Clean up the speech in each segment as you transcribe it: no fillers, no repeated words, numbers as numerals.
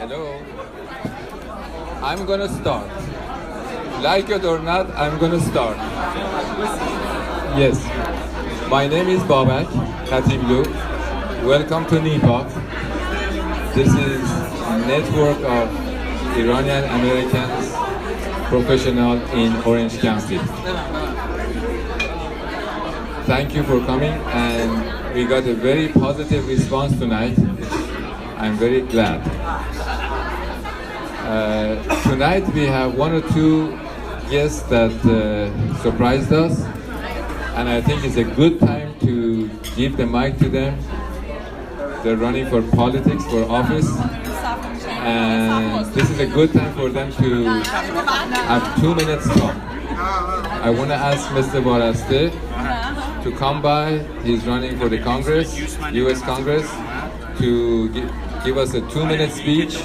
Hello. I'm gonna start. Like it or not, I'm gonna start. Yes. My name is Babak Khatiblu. Welcome to Nepal. This is a network of Iranian Americans professional in Orange County. Thank you for coming, and we got a very positive response tonight. I'm very glad. Tonight we have one or two guests that surprised us, and I think it's a good time to give the mic to them. They're running for politics, for office, and this is a good time for them to have 2 minutes talk. I want to ask Mr. Baraste to come by. He's running for the Congress, U.S. Congress, to give us a 2-minute speech.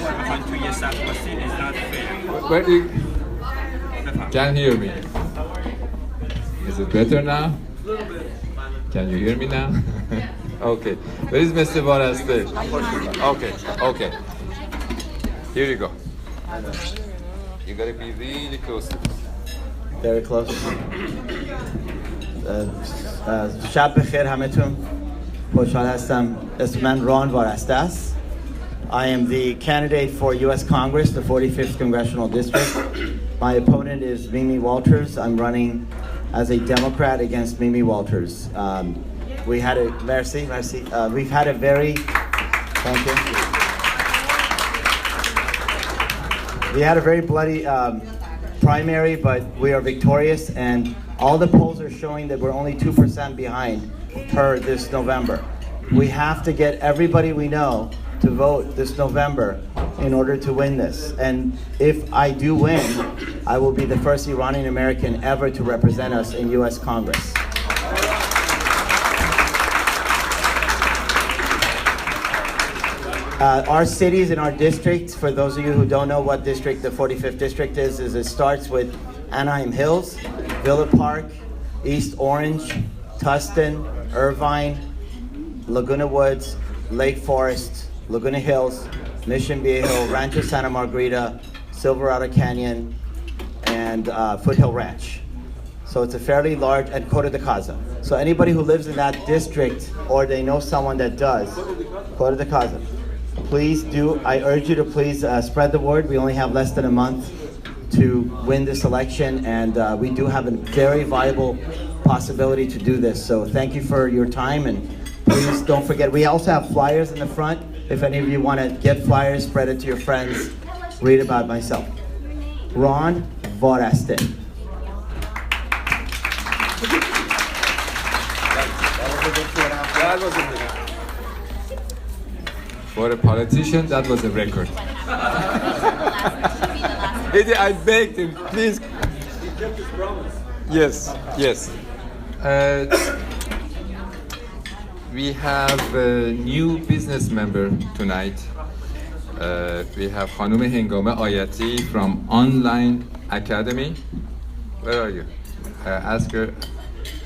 Where do you can't hear me? Is it better now? Can you hear me now? Okay. Where is Mr. Baraste? Okay. Here you go. You gotta be really close to this. Very close. شب بخیر همتون. خوشحال هستم. اسم من ران وارسته است. I am the candidate for U.S. Congress, the 45th Congressional District. My opponent is Mimi Walters. I'm running as a Democrat against Mimi Walters. We've had a very, thank you. We had a very bloody primary, but we are victorious, and all the polls are showing that we're only 2% behind her this November. We have to get everybody we know to vote this November in order to win this. And if I do win, I will be the first Iranian American ever to represent us in U.S. Congress. Our cities and our districts, for those of you who don't know what district the 45th district is it starts with Anaheim Hills, Villa Park, East Orange, Tustin, Irvine, Laguna Woods, Lake Forest, Laguna Hills, Mission Viejo, Rancho Santa Margarita, Silverado Canyon, and Foothill Ranch. So it's a fairly large, and Coto de Caza. So anybody who lives in that district, or they know someone that does, Coto de Caza, please do, I urge you to please spread the word. We only have less than a month to win this election, and we do have a very viable possibility to do this. So thank you for your time, and please don't forget, we also have flyers in the front. If any of you want to get flyers, spread it to your friends, read about myself. Ron Varaste. For a politician, that was a record. I begged him, please. He kept his promise. Yes. We have a new business member tonight. We have Khanum Hengame Ayati from Online Academy. Where are you? Ask her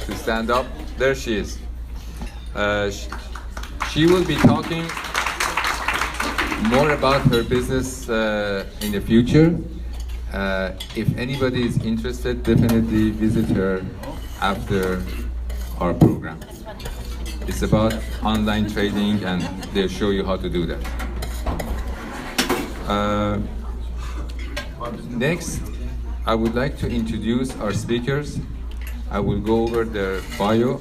to stand up. There she is. She will be talking more about her business in the future. If anybody is interested, definitely visit her after our program. It's about online trading, and they'll show you how to do that. Next, I would like to introduce our speakers. I will go over their bio.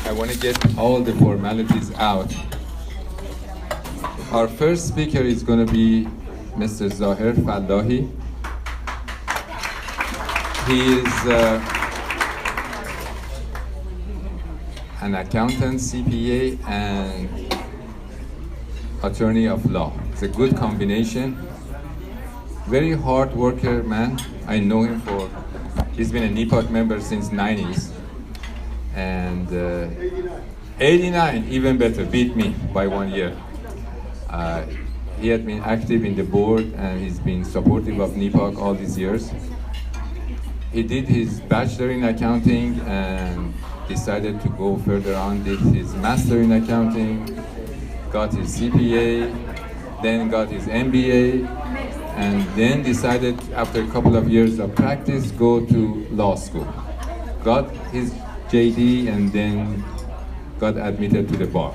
I want to get all the formalities out. Our first speaker is going to be Mr. Zahir Fallahi. He is an accountant, CPA, and attorney of law. It's a good combination. Very hard worker man. I know him he's been a NEPAC member since 90s. And 89, even better, beat me by 1 year. He had been active in the board, and he's been supportive of NEPAC all these years. He did his bachelor in accounting and decided to go further on, did his master in accounting, got his CPA, then got his MBA, and then decided after a couple of years of practice go to law school. Got his JD and then got admitted to the bar.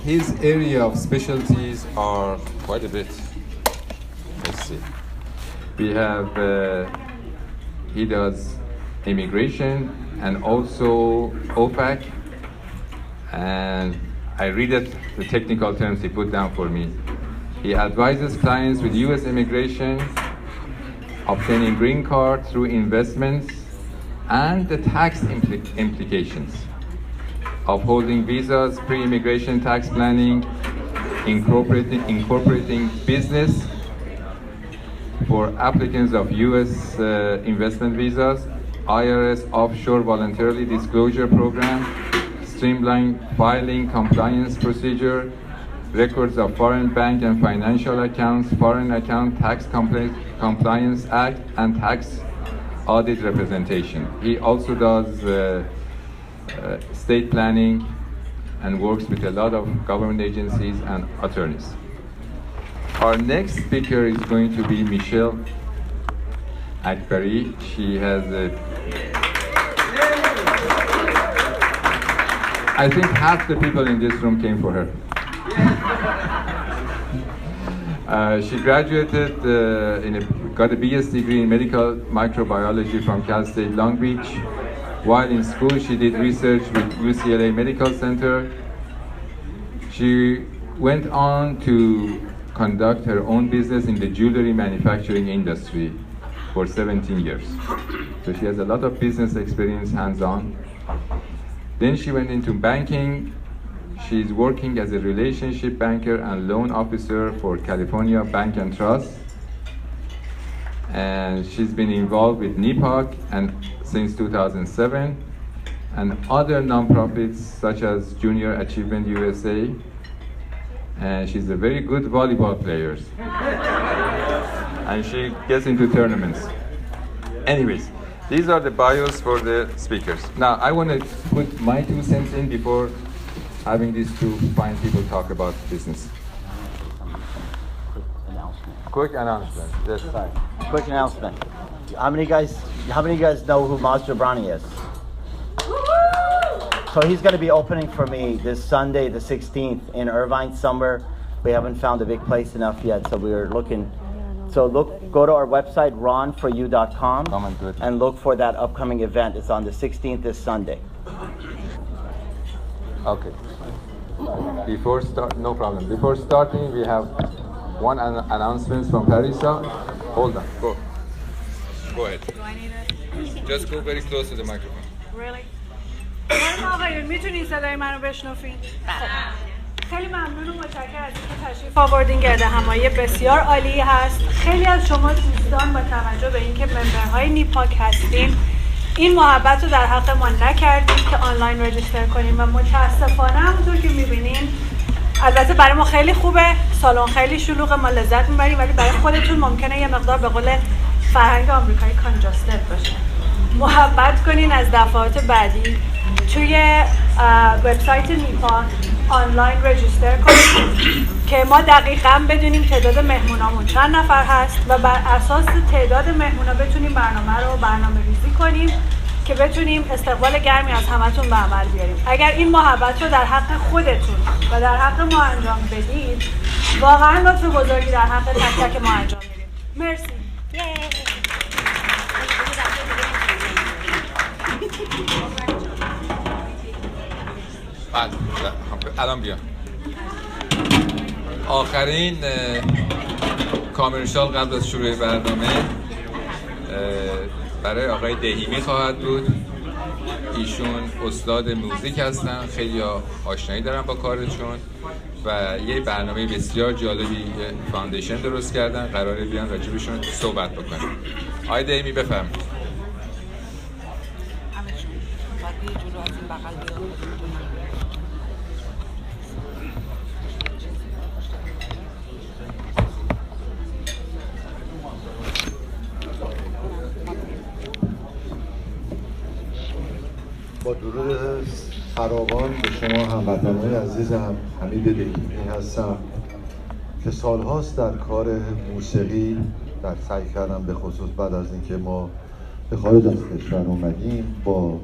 His area of specialties are quite a bit. Let's see. We have, he does immigration and also OFAC, and I read it, the technical terms he put down for me. He advises clients with US immigration, obtaining green card through investments, and the tax implications of holding visas, pre-immigration tax planning, incorporating business for applicants of US investment visas, IRS offshore voluntarily disclosure program, streamlined filing compliance procedure, records of foreign bank and financial accounts, foreign account tax compliance act, and tax audit representation. He also does state planning and works with a lot of government agencies and attorneys. Our next speaker is going to be Michelle Akbari. She has I think half the people in this room came for her. She graduated, got a BS degree in medical microbiology from Cal State Long Beach. While in school, she did research with UCLA Medical Center. She went on to conduct her own business in the jewelry manufacturing industry for 17 years. So she has a lot of business experience hands-on. Then she went into banking. She's working as a relationship banker and loan officer for California Bank and Trust. And she's been involved with NEPOC and since 2007, and other nonprofits such as Junior Achievement USA. And she's a very good volleyball player. And she gets into tournaments. Anyways, these are the bios for the speakers. Now, I want to put my 2 cents in before having these two fine people talk about business. Quick announcement. Yes. Sorry. Quick announcement. How many of you guys know who Maz Jobrani is? So he's going to be opening for me this Sunday, the 16th, in Irvine somewhere. We haven't found a big place enough yet, so we're looking. So go to our website, ronforyou.com, and look for that upcoming event. It's on the 16th this Sunday. Okay. No problem. Before starting, we have one announcement from Parisa. Hold on. Go ahead. Do I need it? Just go very close to the microphone. Really? خانم آقایون میتونی صدای منو بشنوین؟ خیلی ممنون و متشکرم از اینکه تشریف آوردین. گرد همایی بسیار عالی هست. خیلی از شما دوستان با توجه به اینکه ممبرهای نیپاک هستین این محبت رو در حق ما نکردید که آنلاین رجیستر کنیم و متاسفانه همونطور که میبینین، البته برای ما خیلی خوبه، سالن خیلی شلوغه، ما لذت میبریم، ولی برای خودتون ممکنه یه مقدار به قول فرهنگ آمریکایی کانجاستد باشه. محبت کنین از دفعات بعدی توی وبسایت نیپا آنلاین رجیستر کنید که ما دقیقاً بدونیم تعداد مهمونامون چند نفر هست و بر اساس تعداد مهمونا بتونیم برنامه رو برنامه ریزی کنیم که بتونیم استقبال گرمی از همتون به عمل بیاریم. اگر این محبت رو در حق خودتون و در حق ما انجام بدید، واقعاً لطف بزرگی در حق تک تک ما انجام میدیم. مرسی. الان بیان. آخرین کامرشال قبل از شروع برنامه برای آقای دهیمی خواهد بود. ایشون استاد موزیک هستن، خیلی آشنایی دارن با کارشون و یه برنامه بسیار جالبی فاندیشن درست کردن، قراره بیان راجبشون صحبت بکنیم. آقای دهیمی بفرمایید. با درود فراوان به شما هموطنان عزیزم، حمید دیگیمی هستم که سالهاست در کار موسیقی در سعی کردم، به خصوص بعد از اینکه ما به خارج از کشور اومدیم با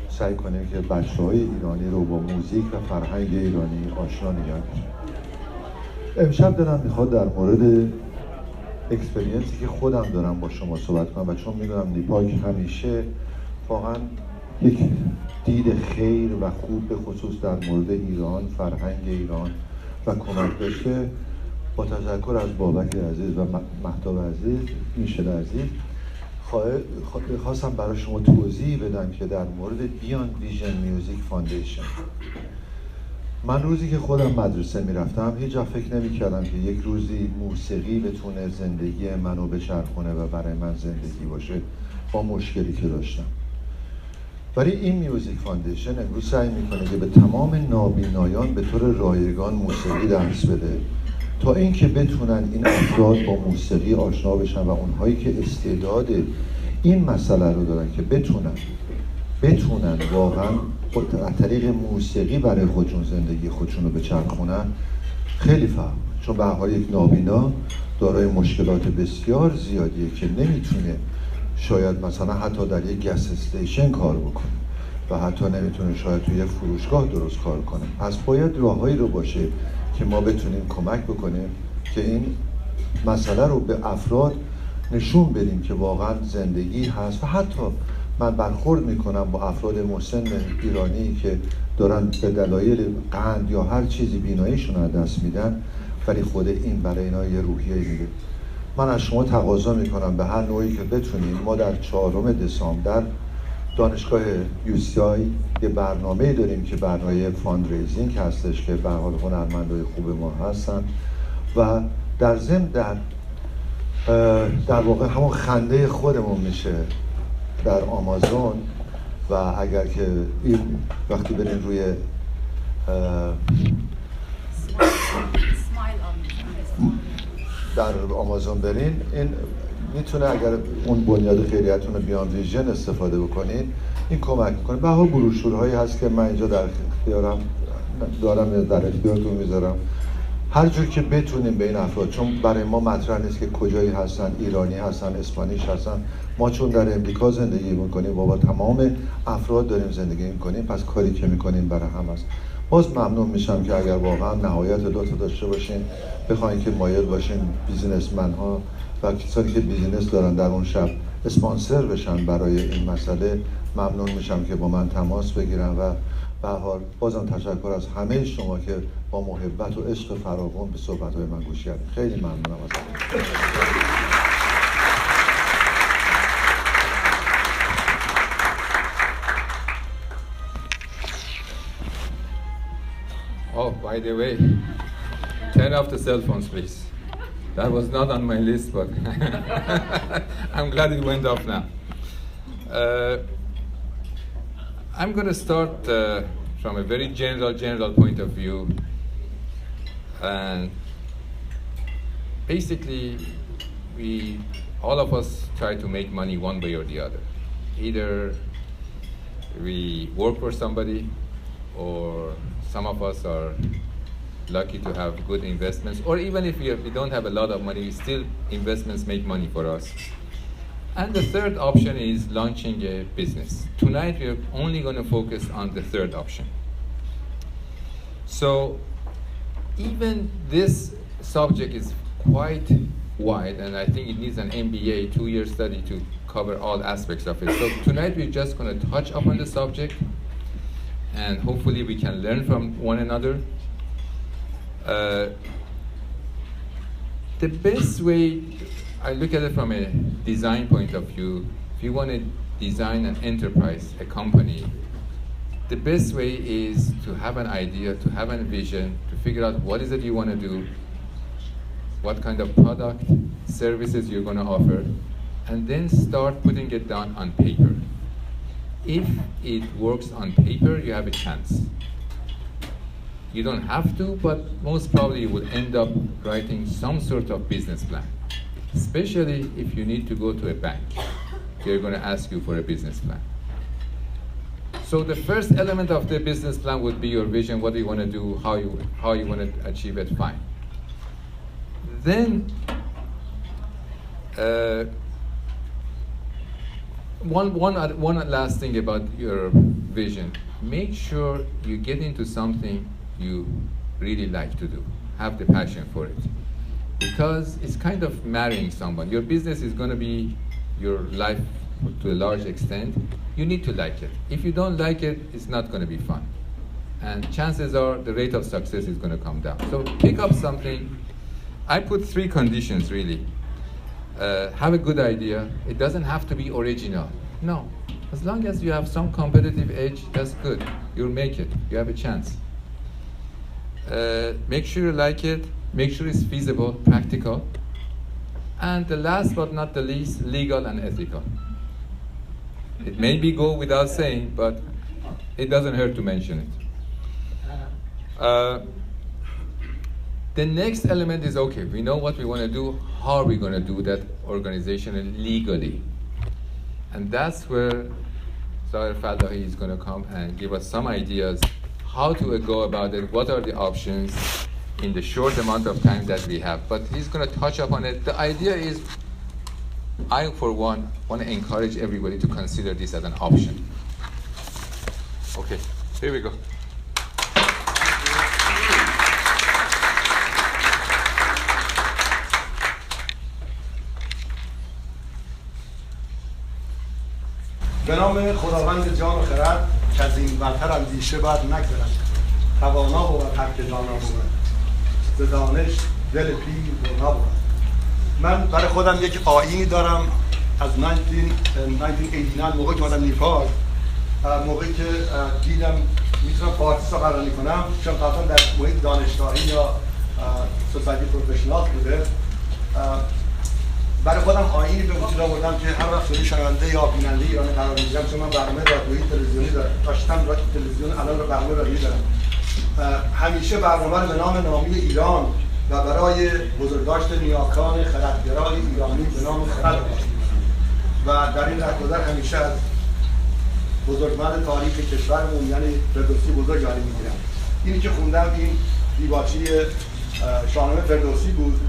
سعی کنیم که بچه‌های ایرانی رو با موزیک و فرهنگ ایرانی آشنا نگه داریم. امشب دلم میخواد در مورد اکسپریانسی که خودم دارم با شما صحبت کنم و چون میدونم نیپاک همیشه واقعا یک دید خیر و خوب به خصوص در مورد ایران، فرهنگ ایران و کمک داشته، با تشکر از بابک عزیز و مهتاب عزیز، میشل عزیز، خواستم برای شما توضیح بدم که در مورد بیاند ویژن میوزیک فاندیشن، من روزی که خودم مدرسه میرفتم هیچ جا فکر نمیکردم که یک روزی موسیقی بتونه زندگی منو بچرخونه و برای من زندگی باشه با مشکلی که داشتم. ولی این میوزیک فاندیشن امروز سعی میکنه که به تمام نابینایان به طور رایگان موسیقی درس بده تا اینکه بتونن این افراد با موسیقی آشنا بشن و اونهایی که استعداد این مسئله رو دارن که بتونن واقعا از طریق موسیقی برای خودشون زندگی خودشون رو بچرخونن. خیلی فهم، چون به هر حال یک نابینا دارای مشکلات بسیار زیادیه که نمیتونه شاید مثلا حتی در یک گس استیشن کار بکنه و حتی نمیتونه شاید توی یک فروشگاه درست کار کنه. پس باید راههایی رو باشه که ما بتونیم کمک بکنیم که این مسئله رو به افراد نشون بدیم که واقعا زندگی هست. و حتی من برخورد میکنم با افراد مسن ایرانی که دارن به دلایل قند یا هر چیزی بیناییشون رو از دست میدن، ولی خود این برای اینا یه روحیه میده. من از شما تقاضا میکنم به هر نوعی که بتونیم، ما در 4 دسامبر دانشگاه UCI یه برنامه داریم که برنامه فاندریزینگ هستش که به هر حال هنرمندای خوب ما هستن و در ضمن در واقع همون خنده خودمون میشه در آمازون. و اگر که این وقتی برین روی در آمازون برین، این میتونه اگر اون بنیاد خیریتون رو بیاند ویژن استفاده بکنین، این کمک میکنه. به هر بروشورهایی هست که من اینجا در اختیارم دارم، در اختیارتون میذارم، هر جور که بتونیم به این افراد، چون برای ما مطرح نیست که کجایی هستن، ایرانی هستن، اسپانیش هستن، ما چون در امریکا زندگی میکنیم و با تمام افراد داریم زندگی میکنیم، پس کاری که میکنیم برای هم هست. باز ممنون میشم که اگر واقعا نهایت دوتا داشته باشین، بخواین که مایل باشین بیزینسمن ها و کسانی که بیزینس دارن در اون شب اسپانسر بشن برای این مسئله، ممنون میشم که با من تماس بگیرن. و به هر حال بازم تشکر از همه شما که با محبت و عشق فراوان به صحبت‌های من گوش کردید. خیلی ممنونم ازتون. Oh, by the way, turn off the cell phones, please. That was not on my list, but I'm glad it went off now. I'm going to start from a very general point of view. And basically, all of us try to make money one way or the other. Either we work for somebody, or some of us are lucky to have good investments, or even if we don't have a lot of money, still investments make money for us. And the third option is launching a business. Tonight we are only going to focus on the third option. So even this subject is quite wide, and I think it needs an MBA, 2-year study to cover all aspects of it. So tonight we're just going to touch upon the subject, and hopefully we can learn from one another. The best way, I look at it from a design point of view, if you want to design an enterprise, a company, the best way is to have an idea, to have a vision, to figure out what is it you want to do, what kind of product, services you're going to offer, and then start putting it down on paper. If it works on paper, you have a chance. You don't have to, but most probably you will end up writing some sort of business plan. Especially if you need to go to a bank, they're going to ask you for a business plan. So the first element of the business plan would be your vision, what do you want to do, how you want to achieve it, fine. Then, one last thing about your vision. Make sure you get into something you really like to do. Have the passion for it. Because it's kind of marrying someone. Your business is going to be your life to a large extent. You need to like it. If you don't like it, it's not going to be fun. And chances are the rate of success is going to come down. So pick up something. I put 3 conditions really. Have a good idea. It doesn't have to be original. No. As long as you have some competitive edge, that's good. You'll make it. You have a chance. Make sure you like it. Make sure it's feasible, practical. And the last but not the least, legal and ethical. It may be go without saying, but it doesn't hurt to mention it. The next element is, okay, we know what we want to do. How are we going to do that organizationally, legally? And that's where Zahir Falahi is going to come and give us some ideas how to go about it, what are the options in the short amount of time that we have. But he's going to touch upon it. The idea is, I, for one, want to encourage everybody to consider this as an option. Okay, here we go. به نام خداوند جان و خرد که از این برتر اندیشه باید نگذرد توانا بود حق دانا بود ز دانش دل پیر برنا بود. من برای خودم یک آیینی دارم از 1989 موقعی که اومدم نیپال، موقعی که دیدم میتونم پارتیس رو قرار کنم، چون قبلا در محیط دانشگاهی یا سوسایتی پروفشنال بوده، برای خودم آیینی به وجود آوردم که هر وقت جلوی شنونده یا بیننده ایرانی قرار میگیرم، چون من برنامه رادیویی تلویزیونی داشتم، تلویزیون الان رو برنامه رادیویی دارم، همیشه برنامه رو به نام نامی ایران و برای بزرگداشت نیاکان خردگرای ایرانی به نام خرد و در این درگذر همیشه از بزرگمرد تاریخ کشورمون یعنی فردوسی بزرگ یاد میگیرم. اینی که خوندم این دیباچی شاهنامه فردوسی بود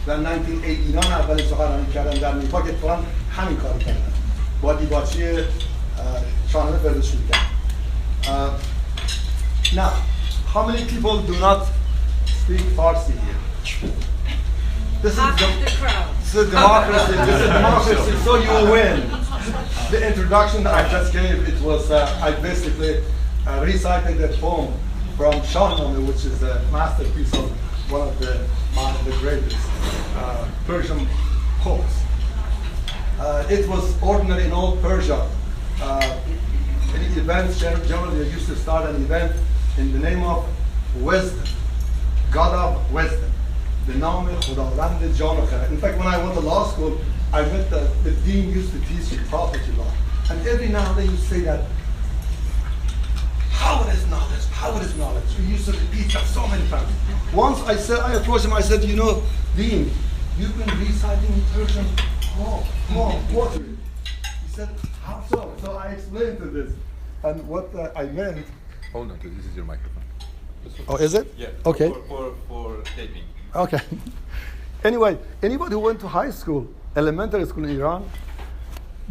و 1989 اولین سخنرانی کردم در نیپال که اتفاقا همین کارو کردم، با دیباچی شاهنامه فردوسی شروع کردم. Now, how many people do not speak Farsi here? This is a democracy. This is a democracy, so you win. The introduction that I just gave, it was I basically recited the poem from Shahnameh, which is a masterpiece of one of the greatest Persian poets. It was ordinary in old Persia. Any events generally they used to start an event in the name of wisdom, God of wisdom. The name خداوند جان و خرد. In fact, when I went to law school, I met the dean used to teach property law, and every now and then he used to say that, how it is knowledge, how it is knowledge. He used to repeat that so many times. Once I approached him, I said, you know, Dean, you've been reciting Persian poetry. He said, how so? So I explained to this, and what I meant. Hold on, this is your microphone. Oh, is it? Yeah. Okay. For taping. Okay. Anyway, anybody who went to high school, elementary school in Iran,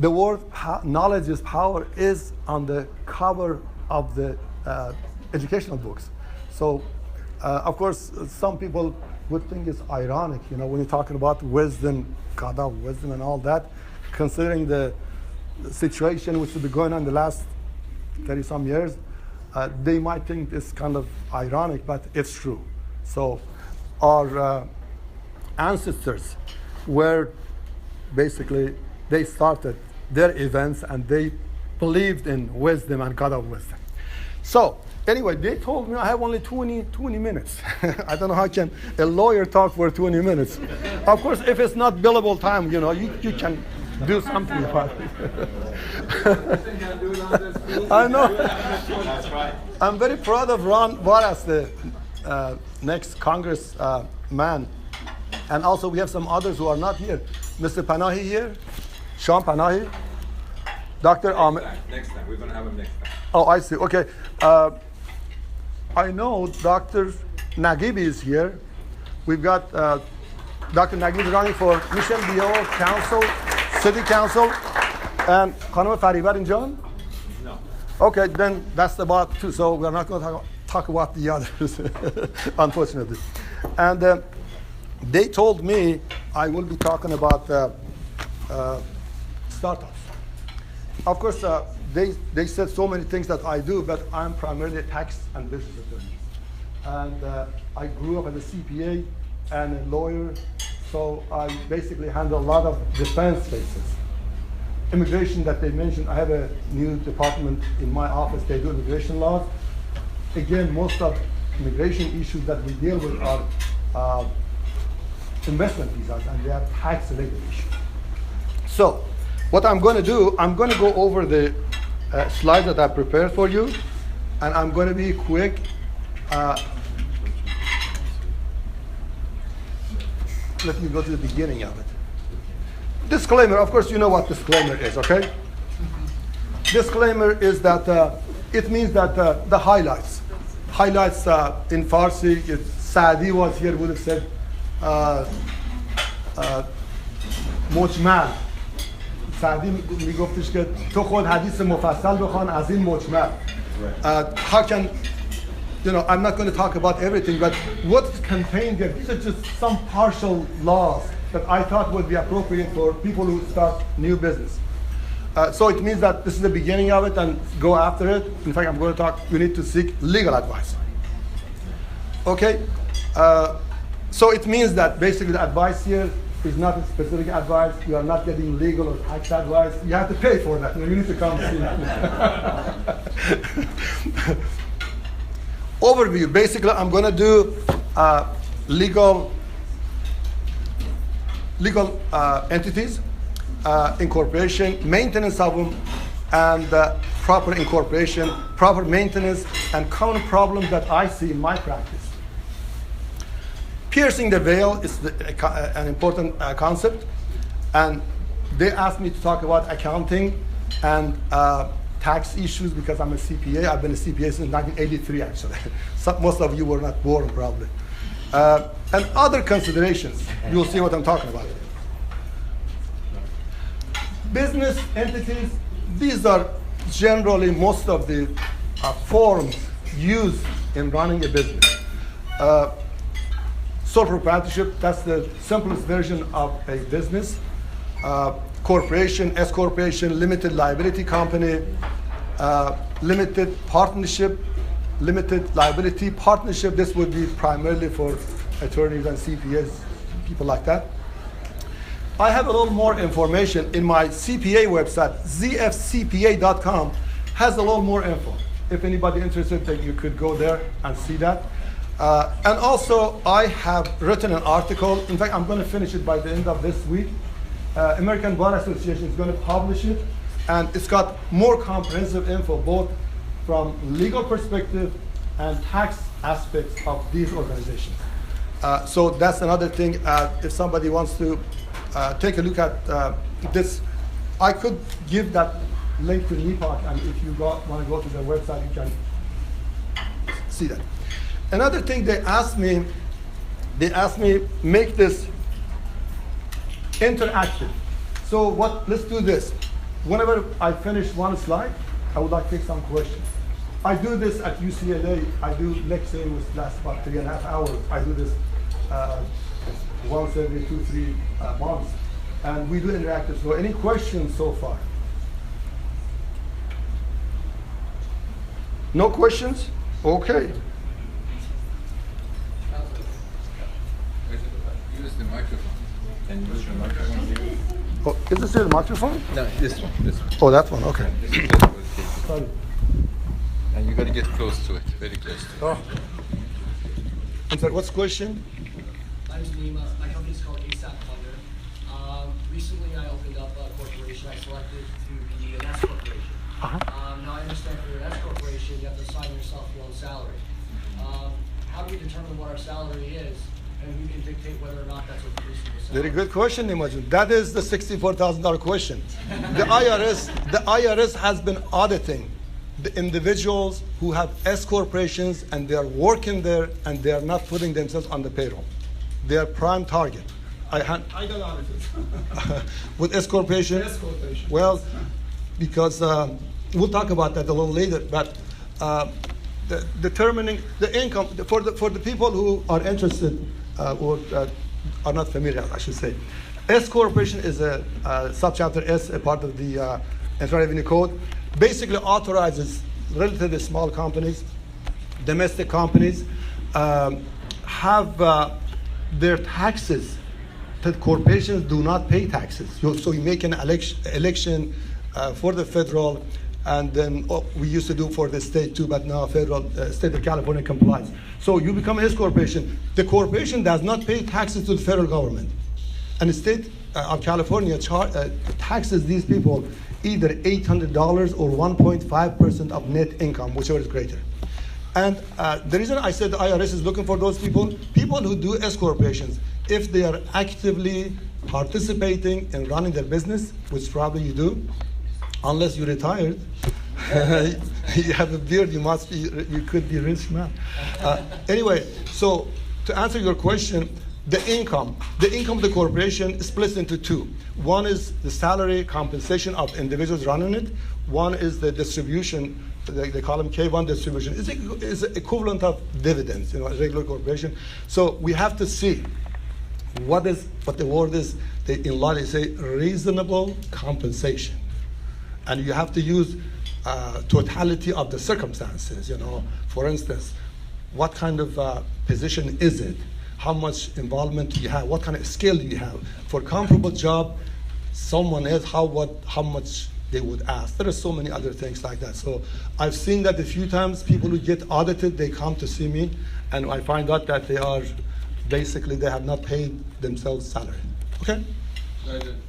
the word knowledge is power is on the cover of the educational books. So, of course, some people would think it's ironic, you know, when you're talking about wisdom, God of wisdom and all that, considering the situation which has been going on the last 30-some years, they might think it's kind of ironic, but it's true. So our ancestors were basically, they started their events and they believed in wisdom and God of wisdom. So anyway, they told me I have only 20 minutes. I don't know how can a lawyer talk for 20 minutes. Of course, if it's not billable time, you know, you can do something about it. I know. That's right. I'm very proud of Ron Varas, the next Congress man. And also we have some others who are not here. Mr. Panahi here, Sean Panahi, Dr. Ahmed. Next time, we're going to have him next time. Oh, I see. Okay. I know Dr. Nagibi is here. We've got Dr. Nagibi running for Mission Bio Council, City Council, and Khanum Faribar in John? No. Okay, then that's about two. So we're not going to talk about the others, unfortunately. And they told me I will be talking about startups. Of course, they said so many things that I do, but I'm primarily a tax and business attorney. And I grew up as a CPA and a lawyer, so I basically handle a lot of defense cases. Immigration that they mentioned, I have a new department in my office, they do immigration laws. Again, most of immigration issues that we deal with are investment visas, and they are tax-related issues. So, what I'm going to do, I'm going to go over the slides that I prepared for you, and I'm going to be quick. Let me go to the beginning of it. Disclaimer, of course you know what disclaimer is, okay? Disclaimer is that it means that the highlights. Highlights in Farsi, if Saadi was here, would have said مجمل. سعدی میگفتش که تو خود حدیث مفصل بخوان از این مجمل. How can, I'm not going to talk about everything, but what's contained there, these are just some partial laws that I thought would be appropriate for people who start new business. So it means that this is the beginning of it and go after it. In fact, I'm going to talk, you need to seek legal advice. Okay? So it means that basically the advice here is not a specific advice. You are not getting legal or tax advice. You have to pay for that. You need to come see me. Overview. Basically, I'm going to do legal entities, incorporation, maintenance of them, and proper incorporation, proper maintenance, and common problems that I see in my practice. Piercing the veil is an important concept, and they asked me to talk about accounting and tax issues because I'm a CPA. I've been a CPA since 1983, actually. Most of you were not born, probably. And other considerations, you'll see what I'm talking about. Business entities, these are generally most of the forms used in running a business. Sole proprietorship, that's the simplest version of a business. Corporation, S corporation, limited liability company, limited partnership, limited liability partnership. This would be primarily for attorneys and CPAs, people like that. I have a little more information in my CPA website, zfcpa.com, has a little more info. If anybody interested, then you could go there and see that. And also, I have written an article. In fact, I'm going to finish it by the end of this week. American Bar Association is going to publish it, and it's got more comprehensive info, both from legal perspective and tax aspects of these organizations. So that's another thing. If somebody wants to take a look at this, I could give that link to NEPOC, and if you want to go to their website, you can see that. Another thing they asked me make this interactive. So let's do this. Whenever I finish one slide, I would like to take some questions. I do this at UCLA. I do lecturing, which lasts about 3.5 hours. I do this once every 2-3 months. And we do interactive. So any questions so far? No questions? Okay. Use the microphone. Can you use your microphone? Oh, is this the microphone? No, this one. Oh, that one, okay. Sorry. And you got to get close to it, very close to it. Oh. I'm sorry, what's the question? My name is Nima. My company is called ASAP Thunder. Recently, I opened up a corporation. I selected to be an S corporation. Now, I understand for an S corporation, you have to assign yourself your own salary. How do we determine what our salary is, and who can dictate whether or not that's a reasonable salary? Very good question, Nimajun. That is the $64,000 question. The IRS has been auditing the individuals who have S corporations and they are working there and they are not putting themselves on the payroll. They are prime target. I got audited. With S corporation? S corporation. Well, because we'll talk about that a little later, but determining the income, for the people who are interested or are not familiar, I should say. S corporation is a subchapter S, a part of the Internal Revenue Code. Basically authorizes relatively small companies, domestic companies, have their taxes. That corporations do not pay taxes. So you make an election for the federal, and then we used to do for the state too, but now federal, state of California complies. So you become a S corporation. The corporation does not pay taxes to the federal government. And the state of California taxes these people either $800 or 1.5% of net income, whichever is greater. And the reason I said the IRS is looking for those people who do S corporations, if they are actively participating in running their business, which probably you do, unless you're retired, you have a beard, you could be a rich man. Anyway, so to answer your question, the income of the corporation splits into two. One is the salary compensation of individuals running it. One is the distribution. They call them K1 distribution. It's equivalent of dividends, a regular corporation. So we have to see what the word is. In law they say reasonable compensation, and you have to use totality of the circumstances. For instance, what kind of position is it? How much involvement do you have? What kind of skill do you have? For a comparable job, someone else, how much they would ask. There are so many other things like that. So I've seen that a few times. People who get audited, they come to see me, and I find out that they have not paid themselves salary. Okay?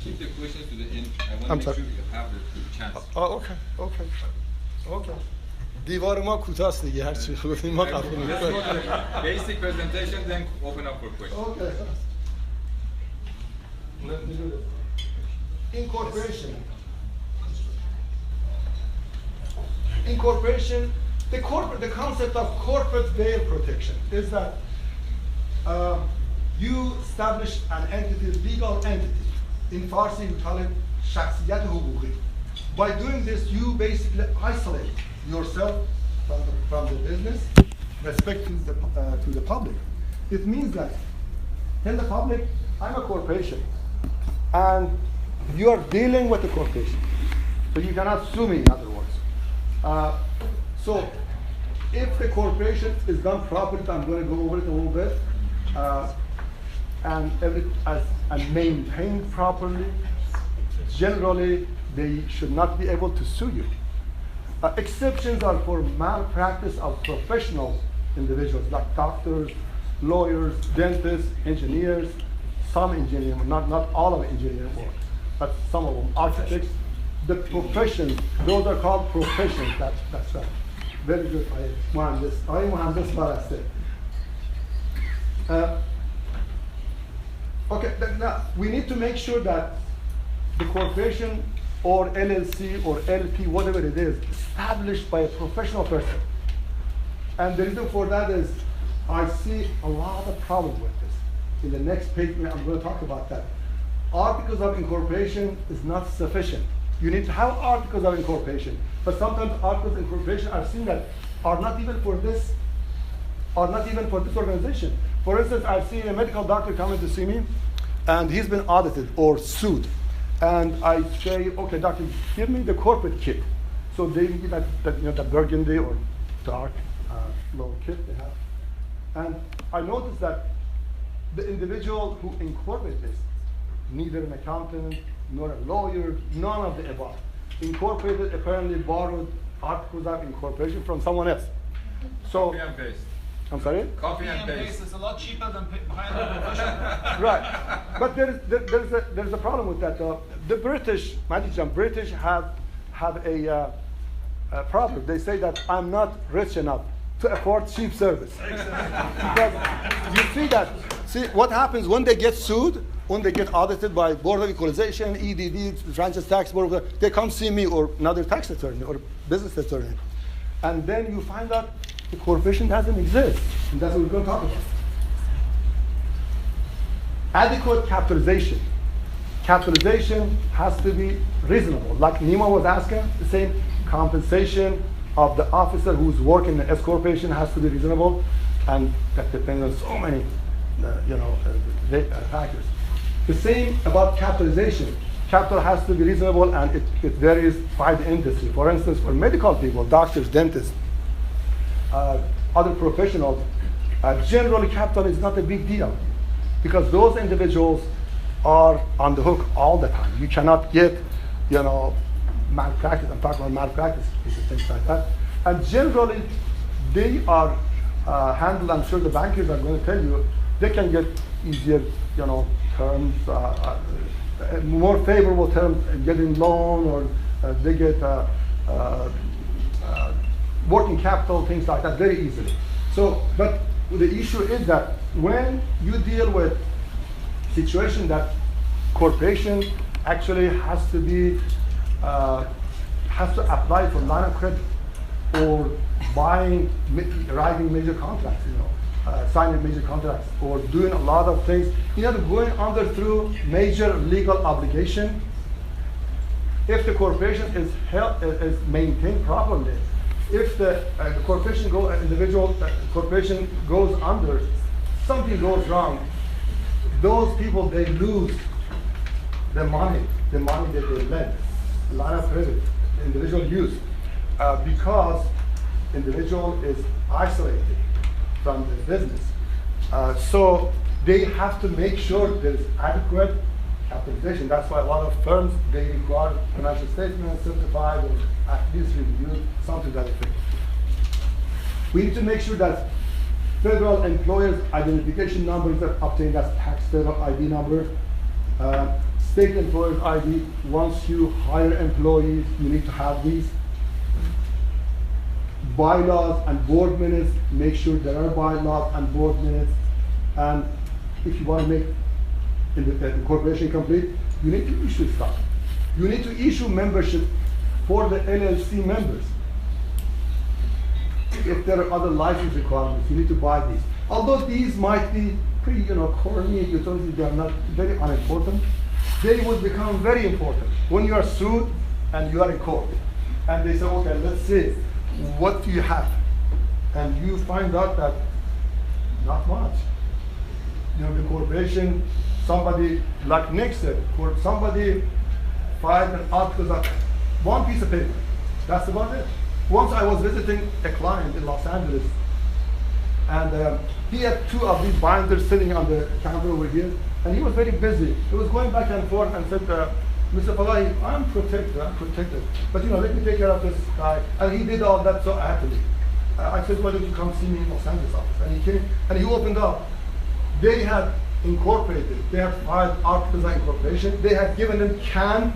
Keep the questions to the end. I want to I'm make sorry. sure you have the chance. Okay. دیوار ما کوتاست دیگه هر چی گفتیم ما قبول Let's go to the basic presentation, then open up for questions. Okay. Let me do this. Incorporation, the concept of corporate veil protection is that you establish an entity, legal entity. In Farsi, we call it shakhsiyat huquqi. By doing this, you basically isolate yourself from the business, respect to the public. It means that tell the public, I'm a corporation, and you are dealing with the corporation, so you cannot sue me, in other words. So if the corporation is done properly, I'm going to go over it a little bit, and maintained properly, generally they should not be able to sue you. Exceptions are for malpractice of professional individuals like doctors, lawyers, dentists, engineers, some engineering, not all of engineering work, but some of them, architects. The professions, those are called professions. That's right. Very good. مهندس برسته. Okay, now we need to make sure that the corporation or LLC or LP, whatever it is, established by a professional person. And the reason for that is I see a lot of problems with this. In the next page, I'm going to talk about that. Articles of incorporation is not sufficient. You need to have articles of incorporation. But sometimes articles of incorporation are seen that are not even for this organization. For instance, I've seen a medical doctor coming to see me, and he's been audited or sued. And I say, okay, doctor, give me the corporate kit. So they give me that burgundy or dark little kit they have. And I noticed that the individual who incorporated this, neither an accountant nor a lawyer, none of the above, incorporated, apparently borrowed articles of incorporation from someone else. So, Copy and paste. I'm sorry? Copy and paste. is a lot cheaper than hiring a professional. Right, but there's a problem with that. The British have a problem. They say that I'm not rich enough to afford cheap service. Because you see what happens when they get sued, when they get audited by Board of Equalization, EDD, Franchise Tax Board, they come see me or another tax attorney or business attorney. and then you find out the corporation doesn't exist. And that's what we're going to talk about. Adequate capitalization. Capitalization has to be reasonable. Like Nima was asking, the same compensation of the officer who's working in the S corporation has to be reasonable, and that depends on so many factors. The same about capitalization. Capital has to be reasonable, and it varies by the industry. For instance, for medical people, doctors, dentists, other professionals, generally capital is not a big deal because those individuals are on the hook all the time. You cannot get, malpractice. I'm talking about malpractice, things like that. And generally, they are handled. I'm sure the bankers are going to tell you they can get easier, terms, more favorable terms, getting loan, or they get working capital, things like that, very easily. So, but the issue is that when you deal with situation that corporation actually has to apply for line of credit or writing major contracts, signing major contracts or doing a lot of things, going under through major legal obligation. If the corporation is maintained properly, if the corporation corporation goes under, something goes wrong, those people, they lose the money that they lent, a lot of credit, the individual use, because individual is isolated from the business. So they have to make sure there's adequate capitalization. That's why a lot of firms, they require financial statements, certified, or at least reviewed, something to that effect. We need to make sure that federal employers' identification numbers are obtained as tax federal ID number. State employers' ID, once you hire employees, you need to have these. Bylaws and board minutes, make sure there are bylaws and board minutes. And if you want to make the corporation complete, you need to issue stuff. You need to issue membership for the LLC members. If there are other license requirements, you need to buy these. Although these might be pretty, corny utilities, they are not very unimportant. They would become very important when you are sued and you are in court. And they say, okay, let's see, what do you have? And you find out that not much. The corporation, somebody, like Nick said, somebody filed an article of one piece of paper. That's about it. Once I was visiting a client in Los Angeles, and he had two of these binders sitting on the counter over here, and he was very busy. He was going back and forth and said, Mr. Falahi, I'm protected. But let me take care of this guy. And he did all that, so I had to leave. I said, why don't you come see me in Los Angeles office? And he came, and he opened up. They had incorporated, they had filed articles of incorporation. They had given them can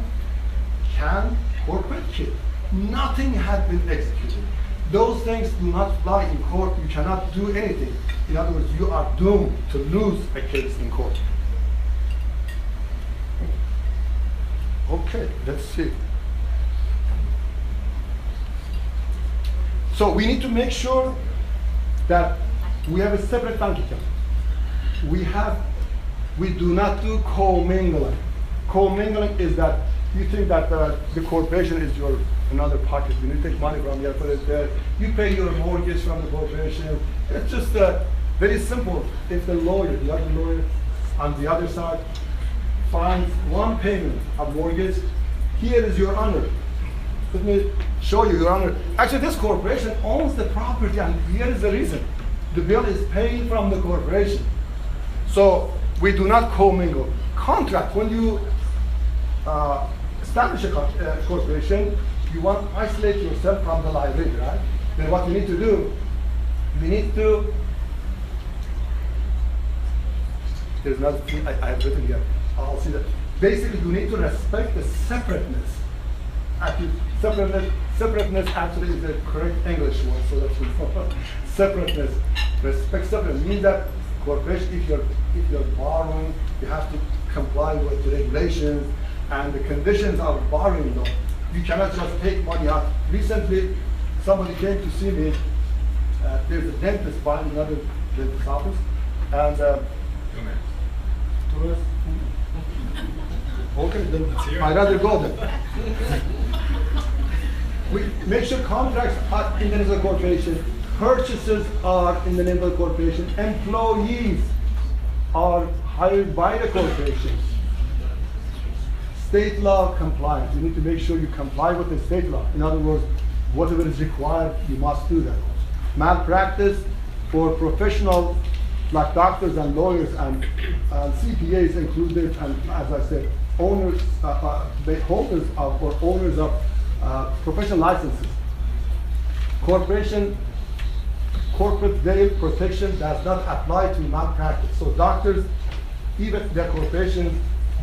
corporate kit. Nothing had been executed. Those things do not fly in court. You cannot do anything. In other words, you are doomed to lose a case in court. Okay, let's see. So we need to make sure that we have a separate bank account. We do not do commingling. Commingling is that you think that the corporation is your another pocket. You need to take money from here, put it there. You pay your mortgage from the corporation. It's just very simple. If the other lawyer on the other side finds one payment of mortgage, here is your honor. Let me show you, your honor. Actually, this corporation owns the property, and here is the reason. The bill is paid from the corporation. So we do not commingle. Contract, when you establish a corporation, you want to isolate yourself from the liability, right? Then what you need to do, there's another thing I have written here. I'll see that. Basically, you need to respect the separateness. Actually, separateness actually is the correct English word, so that's separateness. Respect separateness means that corporation, if you're borrowing, you have to comply with the regulations and the conditions of borrowing law. You cannot just take money out. Recently, somebody came to see me. There's a dentist by another dentist's office, and tourist. Okay, then I'd rather go then. We make sure contracts are in the name of the corporation, purchases are in the name of the corporation, employees are hired by the corporation. State law compliance, you need to make sure you comply with the state law. In other words, whatever is required, you must do that. Malpractice for professionals like doctors and lawyers and CPAs included, and as I said, owners, holders of or owners of professional licenses. Corporate veil protection does not apply to malpractice. So doctors, even their corporations,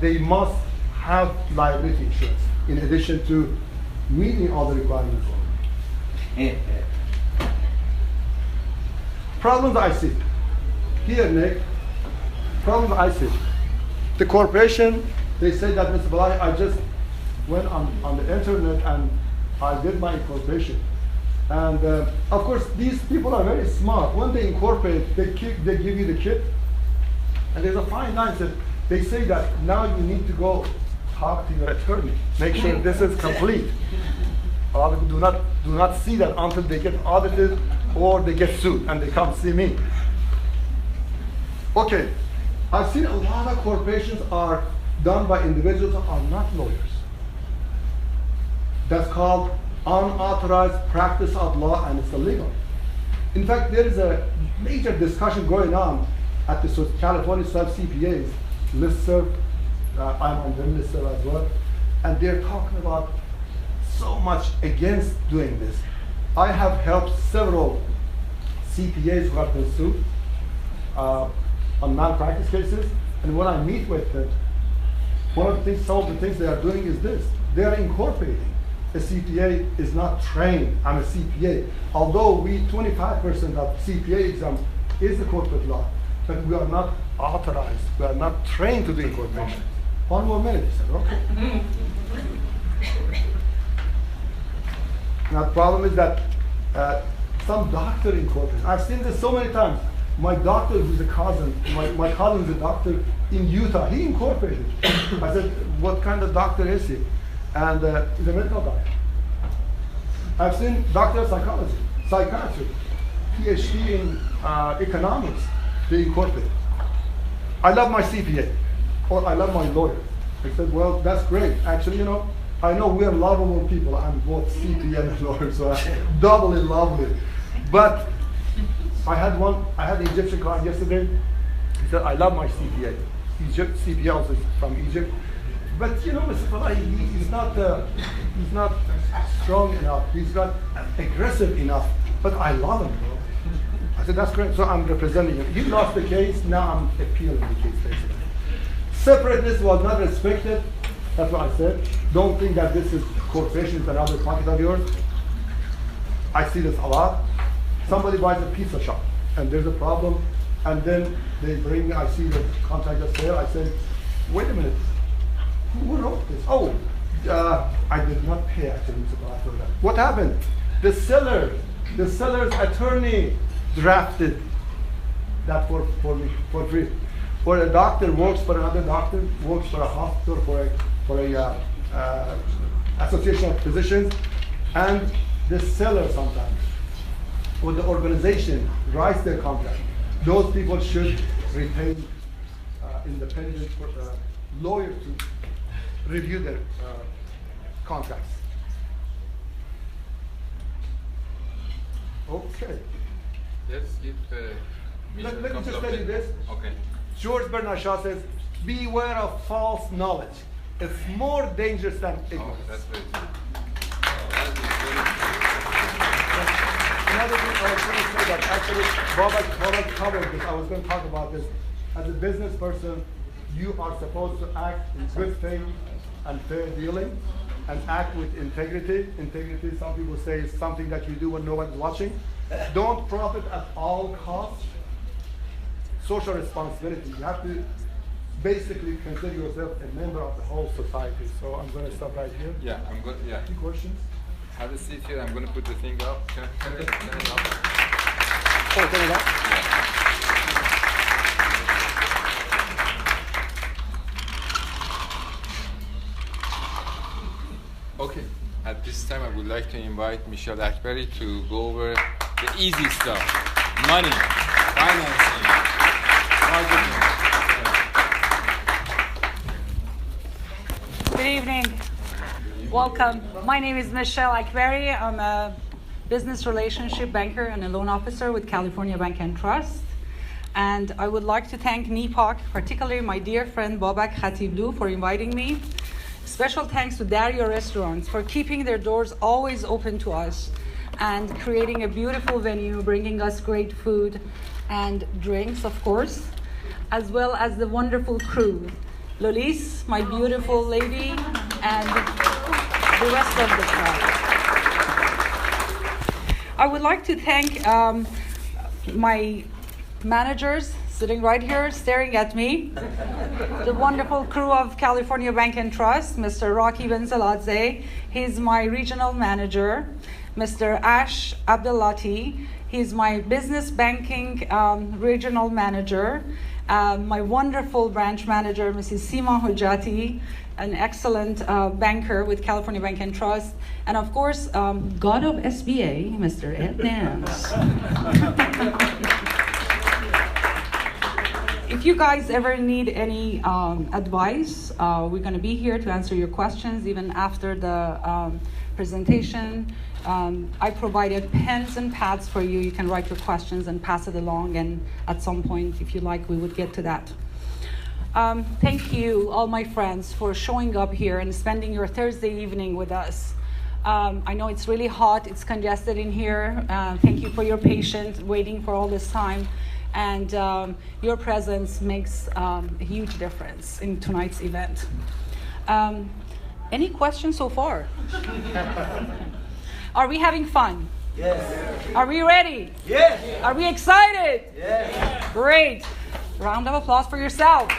they must have liability insurance in addition to meeting all the requirements. Problems I see. Here, Nick, problems I see. The corporation, they say that, Mr. Balaji, I just went on the internet and I did my incorporation. And of course, these people are very smart. When they incorporate, they give you the kit. And there's a fine line that they say that now you need to go talk to your attorney. Make sure this is complete. A lot of people do not see that until they get audited or they get sued and they come see me. Okay, I've seen a lot of corporations are done by individuals who are not lawyers. That's called unauthorized practice of law, and it's illegal. In fact, there is a major discussion going on at the California CPAs listserv. I'm on the listserv as well, and they're talking about so much against doing this. I have helped several CPAs who have been sued on malpractice cases, and when I meet with them, some of the things they are doing is this: they are incorporating. A CPA is not trained. I'm a CPA. Although 25% of CPA exam is the corporate law, but we are not authorized. We are not trained to do incorporation. One more minute, he said, okay. Now the problem is that some doctor incorporates. I've seen this so many times. My doctor, who's a cousin, my cousin is a doctor in Utah, he incorporated. I said, what kind of doctor is he? And he's a medical doctor. I've seen doctor of psychology, psychiatry, PhD in economics, they incorporate. I love my CPA, or I love my lawyer. I said, well, that's great. Actually, you know, I know we're lovable people. I'm both CPA and lawyer, so I'm doubly lovely. But I had an Egyptian client yesterday. He said, I love my CPA. CPA also is from Egypt. But you know, Mr. Falai, he's not strong enough. He's not aggressive enough. But I love him. I said, that's great. So I'm representing him. You lost the case. Now I'm appealing the case, basically. Separateness was not respected. That's what I said. Don't think that this is corporations and other pocket of yours. I see this a lot. Somebody buys a pizza shop and there's a problem, and then they bring me, I see the contract of sale. I said, wait a minute. Who wrote this? Oh, I did not pay actually for that. What happened? The seller's attorney drafted that for me for free. Or a doctor works for another doctor, works for a hospital, for a association of physicians, and the seller sometimes, or the organization writes their contract. Those people should retain independent lawyers to review their contracts. Okay. Let's give Let me just tell you this. Okay. George Bernard Shaw says, beware of false knowledge. It's more dangerous than ignorance. Oh, that's very true. Another thing I was going to say that actually Bob covered this. I was going to talk about this. As a business person, you are supposed to act in good faith and fair dealing, and act with integrity. Integrity, some people say, is something that you do when nobody's watching. Don't profit at all costs. Social responsibility. You have to basically consider yourself a member of the whole society. So I'm going to stop right here. Yeah, I'm good. Yeah. Any questions? Have a seat here. I'm going to put the thing up. Turn it up. Oh, turn it up. Okay. At this time, I would like to invite Michelle Akbari to go over the easy stuff: money, financing, marketing. Good evening. Welcome. My name is Michelle Akbari. I'm a business relationship banker and a loan officer with California Bank and Trust. And I would like to thank NEPOC, particularly my dear friend Babak Khatiblu, for inviting me. Special thanks to Darya restaurants for keeping their doors always open to us and creating a beautiful venue, bringing us great food and drinks, of course, as well as the wonderful crew. Lolis, my beautiful lady, and the rest of the crowd. I would like to thank my managers sitting right here staring at me, the wonderful crew of California Bank and Trust, Mr. Rocky Benzaladze, he's my regional manager, Mr. Ash Abdullati, he's my business banking regional manager, my wonderful branch manager, Mrs. Seema Hujjati, an excellent banker with California Bank and Trust, and of course, God of SBA, Mr. Ed Nance. If you guys ever need any advice, we're going to be here to answer your questions even after the presentation. I provided pens and pads for you. You can write your questions and pass it along, and at some point, if you like, we would get to that. Thank you, all my friends, for showing up here and spending your Thursday evening with us. I know it's really hot, it's congested in here. Thank you for your patience waiting for all this time. And your presence makes a huge difference in tonight's event. Any questions so far? Are we having fun? Yes. Are we ready? Yes. Are we excited? Yes. Great. Round of applause for yourself.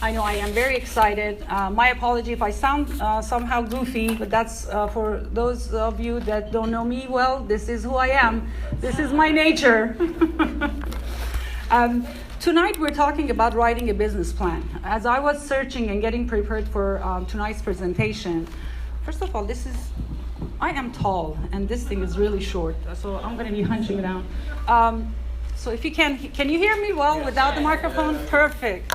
I know I am very excited. My apology if I sound somehow goofy, but that's for those of you that don't know me well, this is who I am. This is my nature. Tonight we're talking about writing a business plan. As I was searching and getting prepared for tonight's presentation, first of all, I am tall and this thing is really short, so I'm going to be hunching down. So if you can you hear me well without the microphone? Perfect.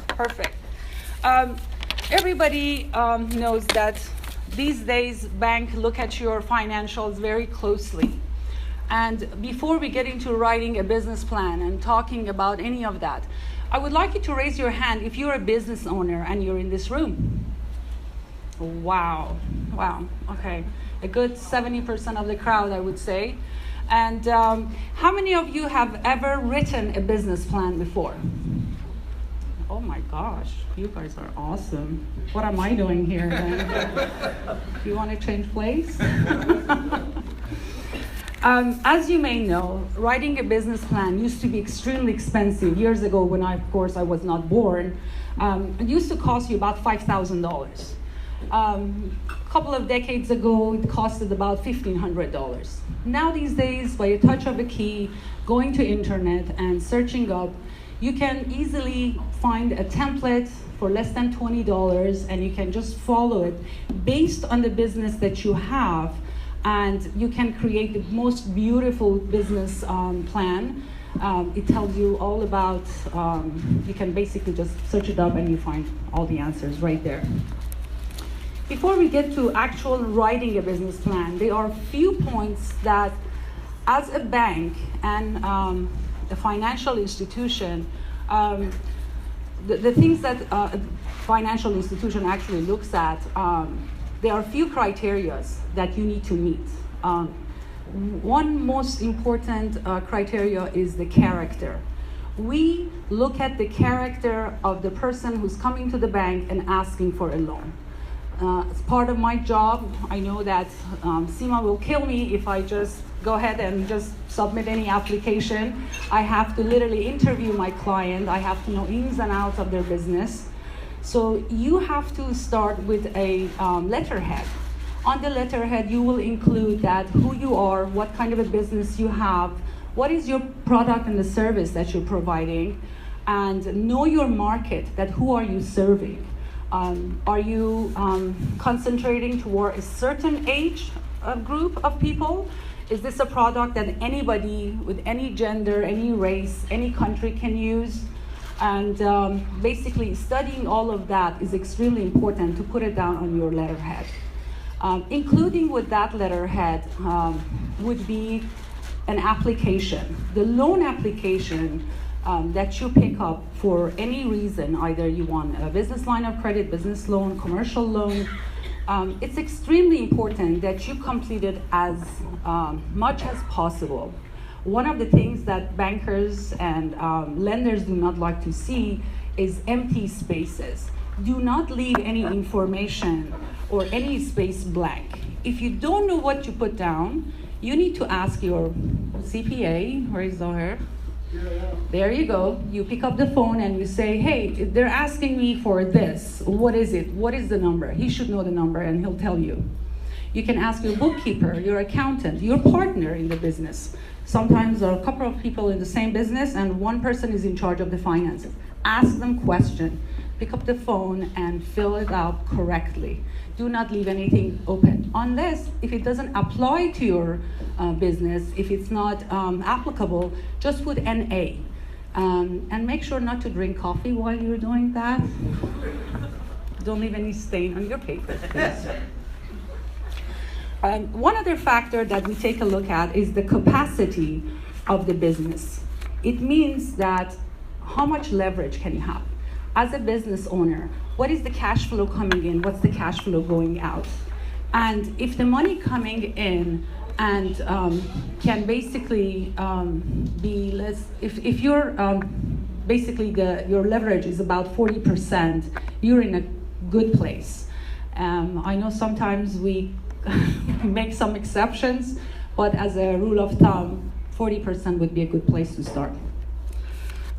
Everybody knows that these days banks look at your financials very closely. And before we get into writing a business plan and talking about any of that, I would like you to raise your hand if you're a business owner and you're in this room. Wow, okay. A good 70% of the crowd, I would say. And how many of you have ever written a business plan before? Oh my gosh, you guys are awesome. What am I doing here then? Do you want to change place? As you may know, writing a business plan used to be extremely expensive. Years ago, when of course I was not born, it used to cost you about $5,000. A couple of decades ago, it costed about $1,500. Now these days, by a touch of a key, going to internet and searching up, you can easily find a template for less than $20, and you can just follow it based on the business that you have, and you can create the most beautiful business plan. It tells you all about, you can basically just search it up and you find all the answers right there. Before we get to actual writing a business plan, there are a few points that as a bank and a financial institution, the things that a financial institution actually looks at, there are a few criteria that you need to meet. One most important criteria is the character. We look at the character of the person who's coming to the bank and asking for a loan. As part of my job, I know that Seema will kill me if I just go ahead and just submit any application. I have to literally interview my client. I have to know ins and outs of their business. So you have to start with a letterhead. On the letterhead, you will include that who you are, what kind of a business you have, what is your product and the service that you're providing, and know your market, that who are you serving. Are you concentrating toward a certain age group of people? Is this a product that anybody with any gender, any race, any country can use? And basically studying all of that is extremely important to put it down on your letterhead. Including with that letterhead would be an application. The loan application that you pick up for any reason, either you want a business line of credit, business loan, commercial loan, it's extremely important that you complete it as much as possible. One of the things that bankers and lenders do not like to see is empty spaces. Do not leave any information or any space blank. If you don't know what to put down, you need to ask your CPA, where is Zohar? There you go. You pick up the phone and you say, hey, they're asking me for this. What is it? What is the number? He should know the number and he'll tell you. You can ask your bookkeeper, your accountant, your partner in the business. Sometimes there are a couple of people in the same business and one person is in charge of the finances. Ask them questions. Pick up the phone and fill it out correctly. Do not leave anything open. Unless, if it doesn't apply to your business, if it's not applicable, just put NA. And make sure not to drink coffee while you're doing that. Don't leave any stain on your paper, please. One other factor that we take a look at is the capacity of the business. It means that how much leverage can you have? As a business owner, what is the cash flow coming in? What's the cash flow going out? And if the money coming in and can basically be less, if you're basically your leverage is about 40%, you're in a good place. I know sometimes we make some exceptions, but as a rule of thumb, 40% would be a good place to start.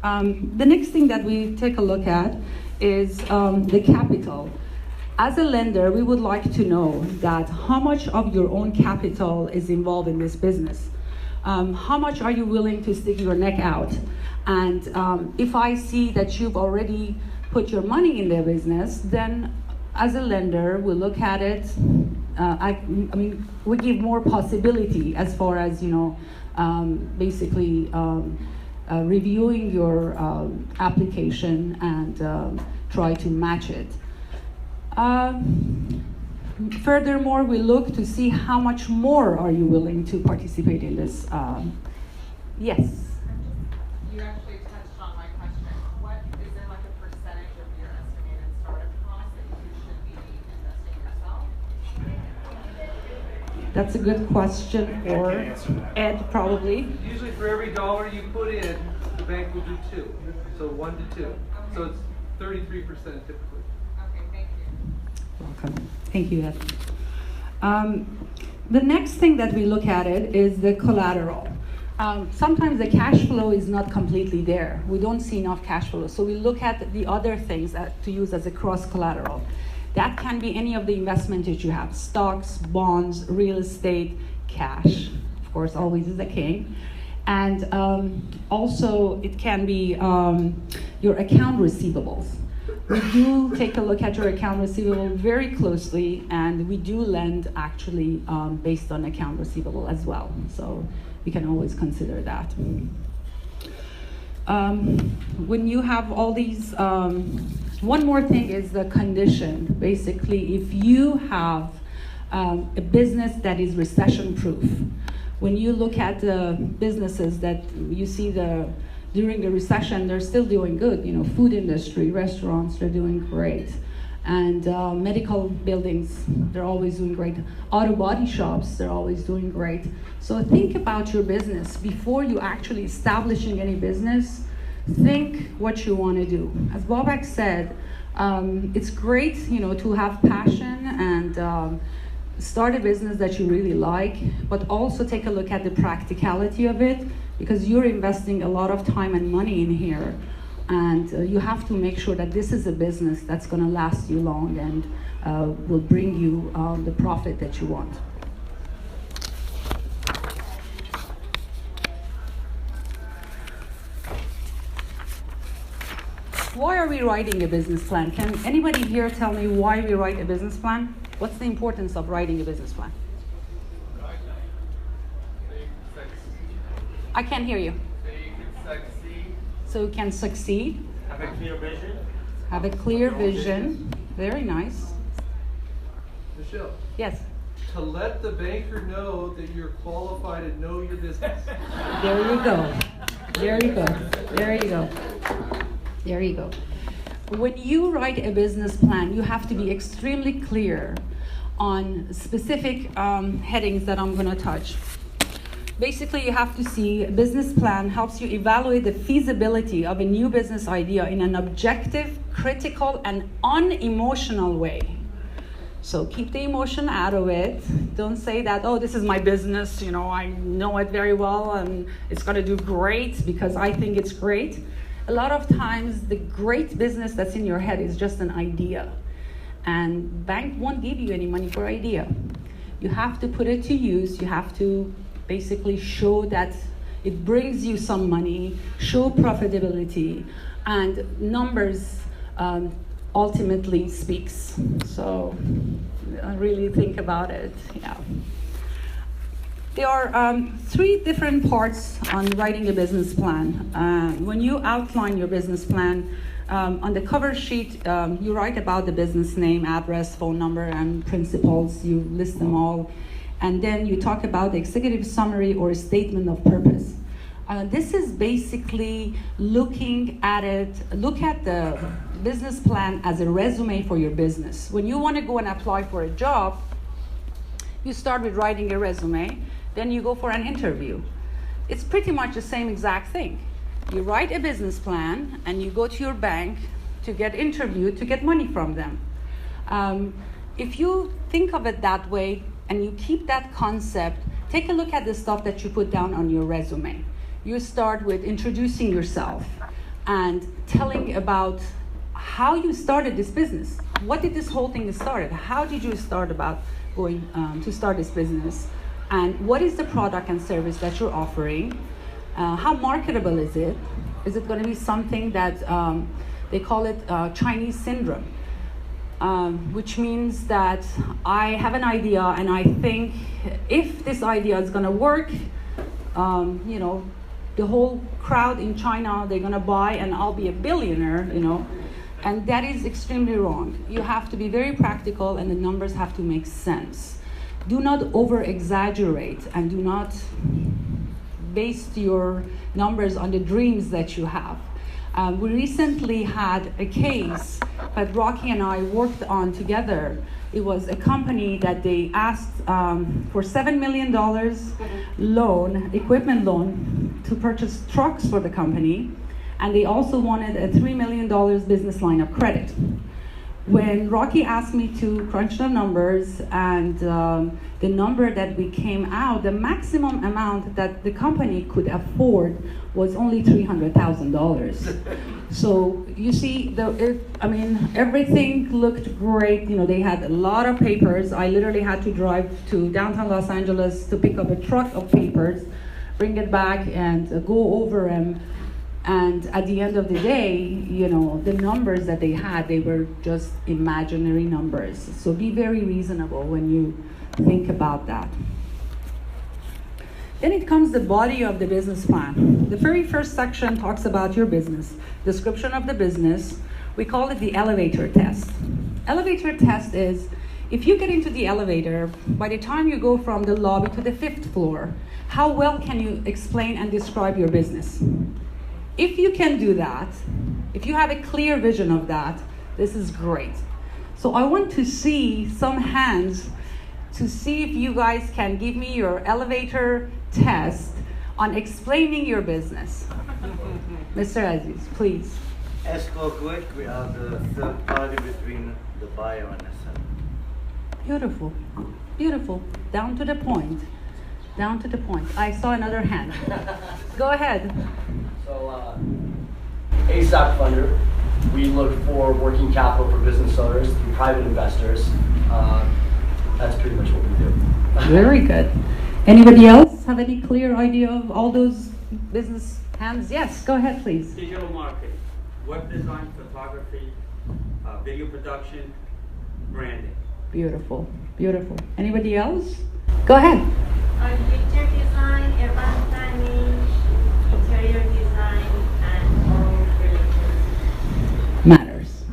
The next thing that we take a look at is the capital. As a lender, we would like to know that how much of your own capital is involved in this business. How much are you willing to stick your neck out? And if I see that you've already put your money in the business, then as a lender, we look at it. I mean, we give more possibility as far as, basically reviewing your application and try to match it. Furthermore, we look to see how much more are you willing to participate in this. Yes? You actually touched on my question. What is there like a percentage of your estimated startup cost that you should be investing yourself? That's a good question for Ed, probably. Usually for every dollar you put in, the bank will do 2. So 1 to 2. So it's 33% typically. Okay, thank you. Welcome. Thank you, Ed. The next thing that we look at it is the collateral. Sometimes the cash flow is not completely there. We don't see enough cash flow. So we look at the other things to use as a cross collateral. That can be any of the investment that you have: stocks, bonds, real estate, cash. Of course, always is the king. And also it can be your account receivables. We do take a look at your account receivable very closely, and we do lend actually based on account receivable as well. So we can always consider that. When you have all these, one more thing is the condition. Basically, if you have a business that is recession-proof, when you look at the businesses that you see during the recession, they're still doing good. Food industry, restaurants, they're doing great. And medical buildings, they're always doing great. Auto body shops, they're always doing great. So think about your business. Before you actually establishing any business, think what you want to do. As Babak said, it's great, to have passion and start a business that you really like, but also take a look at the practicality of it, because you're investing a lot of time and money in here. And you have to make sure that this is a business that's going to last you long and will bring you the profit that you want. Why are we writing a business plan? Can anybody here tell me why we write a business plan? What's the importance of writing a business plan? I can't hear you. So you can succeed. Have a clear vision. Have a clear vision. Very nice. Michelle, Yes. to let the banker know that you're qualified and know your business. There you go. There you go. There you go. There you go. When you write a business plan, you have to be extremely clear on specific headings that I'm going to touch. Basically, you have to see a business plan helps you evaluate the feasibility of a new business idea in an objective, critical, and unemotional way. So keep the emotion out of it. Don't say that, oh, this is my business, you know, I know it very well and it's going to do great because I think it's great. A lot of times, the great business that's in your head is just an idea. And bank won't give you any money for idea. You have to put it to use. You have to basically show that it brings you some money, show profitability, and numbers ultimately speaks. So really think about it. Yeah. There are 3 different parts on writing a business plan. When you outline your business plan, on the cover sheet, you write about the business name, address, phone number, and principals. You list them all. And then you talk about the executive summary or statement of purpose. This is basically looking at it, look at the business plan as a resume for your business. When you want to go and apply for a job, you start with writing a resume, then you go for an interview. It's pretty much the same exact thing. You write a business plan and you go to your bank to get interviewed to get money from them. If you think of it that way and you keep that concept, take a look at the stuff that you put down on your resume. You start with introducing yourself and telling about how you started this business. What did this whole thing start? How did you start about going to start this business? And what is the product and service that you're offering? How marketable is it? Is it going to be something that they call it Chinese syndrome, which means that I have an idea and I think if this idea is going to work, you know, the whole crowd in China, they're going to buy and I'll be a billionaire, you know. And that is extremely wrong. You have to be very practical and the numbers have to make sense. Do not over-exaggerate and do not base your numbers on the dreams that you have. We recently had a case that Rocky and I worked on together. It was a company that they asked for $7 million loan, equipment loan, to purchase trucks for the company. And they also wanted a $3 million business line of credit. When Rocky asked me to crunch the numbers and the number that we came out, the maximum amount that the company could afford was only $300,000. So you see, everything looked great. You know, they had a lot of papers. I literally had to drive to downtown Los Angeles to pick up a truck of papers, bring it back and go over them. And at the end of the day, you know, the numbers that they had, they were just imaginary numbers. So be very reasonable when you think about that. Then it comes the body of the business plan. The very first section talks about your business, description of the business. We call it the elevator test. Elevator test is, if you get into the elevator, by the time you go from the lobby to the 5th floor, how well can you explain and describe your business? If you can do that, if you have a clear vision of that, this is great. So I want to see some hands to see if you guys can give me your elevator test on explaining your business. Mr. Aziz, please. Esco Quick, we are the third party between the buyer and the seller. Beautiful, beautiful, down to the point, down to the point. I saw another hand. Go ahead. So, ASAP funder. We look for working capital for business owners through private investors. That's pretty much what we do. Very good. Anybody else have any clear idea of all those business hands? Yes, go ahead, please. Digital marketing, web design, photography, video production, branding. Beautiful, beautiful. Anybody else? Go ahead. Picture design, event planning, interior design, and home furnishings. Matters.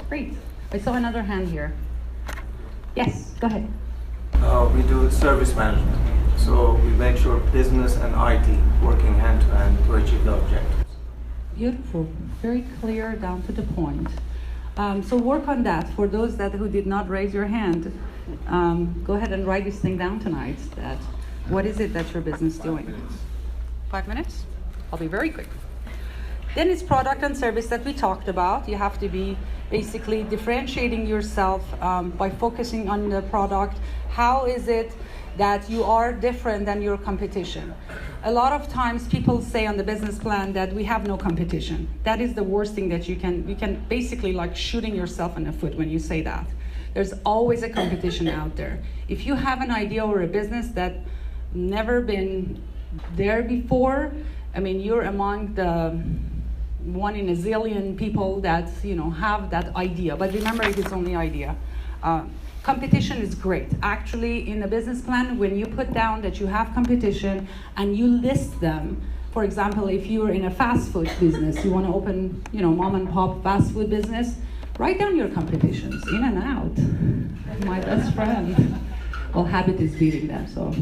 Great. I saw another hand here. Yes, go ahead. We do service management. So we make sure business and IT working hand to hand to achieve the objectives. Beautiful. Very clear, down to the point. So work on that. For those who did not raise your hand, go ahead and write this thing down tonight. That what is it that your business is doing? 5 minutes? I'll be very quick. Then it's product and service that we talked about. You have to be basically differentiating yourself by focusing on the product. How is it that you are different than your competition? A lot of times people say on the business plan that we have no competition. That is the worst thing that you can basically like shooting yourself in the foot when you say that. There's always a competition out there. If you have an idea or a business that never been there before, I mean, you're among the 1 in a zillion people that have that idea. But remember, it is only idea. Competition is great. Actually, in a business plan, when you put down that you have competition and you list them, for example, if you're in a fast food business, you want to open, mom and pop fast food business, write down your competitions, in and out. My best friend. Well, habit is beating them, so.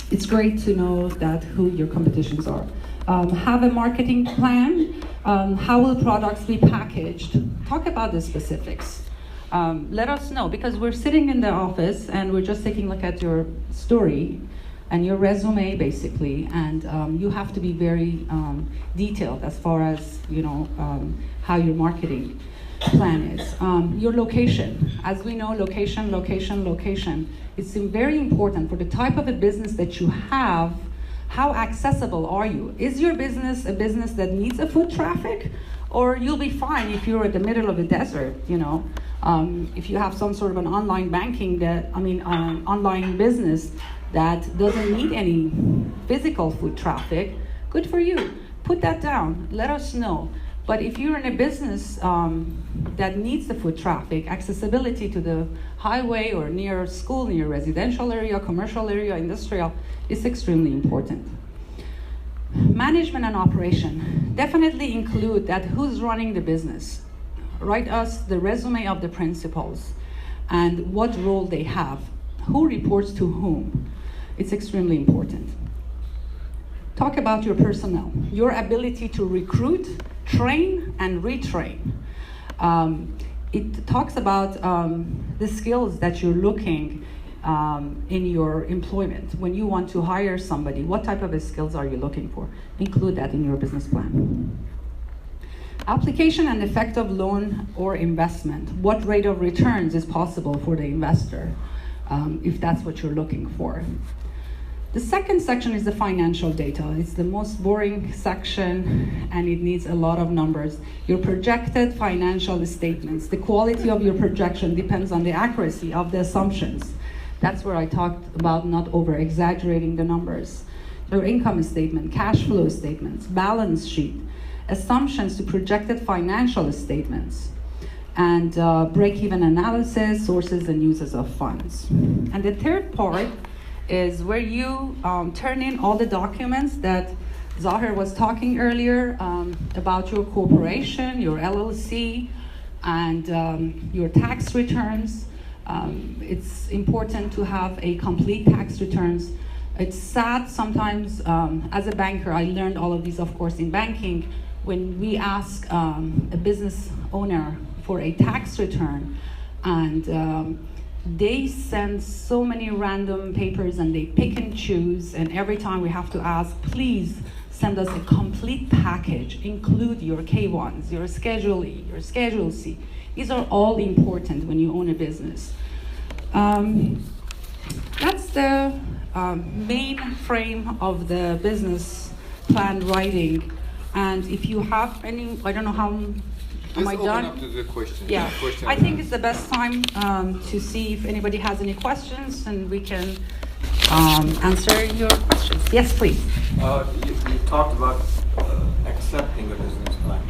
It's great to know that who your competitions are. Have a marketing plan. How will products be packaged? Talk about the specifics. Let us know, because we're sitting in the office and we're just taking a look at your story and your resume, basically, and you have to be very detailed as far as how your marketing plan is. Your location, as we know, location. It's very important for the type of a business that you have. How accessible are you? Is your business a business that needs a foot traffic? Or you'll be fine if you're at the middle of the desert, if you have some sort of an online banking online business that doesn't need any physical foot traffic, good for you. Put that down, let us know. But if you're in a business that needs the foot traffic, accessibility to the highway or near school, near residential area, commercial area, industrial, is extremely important. Management and operation. Definitely include that who's running the business. Write us the resume of the principals and what role they have. Who reports to whom? It's extremely important. Talk about your personnel, your ability to recruit, train, and retrain. It talks about the skills that you're looking in your employment. When you want to hire somebody, what type of skills are you looking for? Include that in your business plan. Application and effect of loan or investment. What rate of returns is possible for the investor, if that's what you're looking for. The second section is the financial data. It's the most boring section and it needs a lot of numbers. Your projected financial statements. The quality of your projection depends on the accuracy of the assumptions. That's where I talked about not over-exaggerating the numbers. Your income statement, cash flow statements, balance sheet, assumptions to projected financial statements, and break-even analysis, sources and uses of funds. And the third part is where you turn in all the documents that Zahir was talking earlier about your corporation, your LLC, and your tax returns. It's important to have a complete tax returns. It's sad sometimes, as a banker, I learned all of these, of course, in banking. When we ask a business owner for a tax return, and they send so many random papers and they pick and choose, and every time we have to ask, please send us a complete package, include your K1s, your Schedule E, your Schedule C. These are all important when you own a business. That's the main frame of the business plan writing. And if you have any, I don't know how, am Let's I open done? up to the questions. Yeah, Question I and think it's the best time to see if anybody has any questions, and we can answer your questions. Yes, please. You talked about accepting a business plan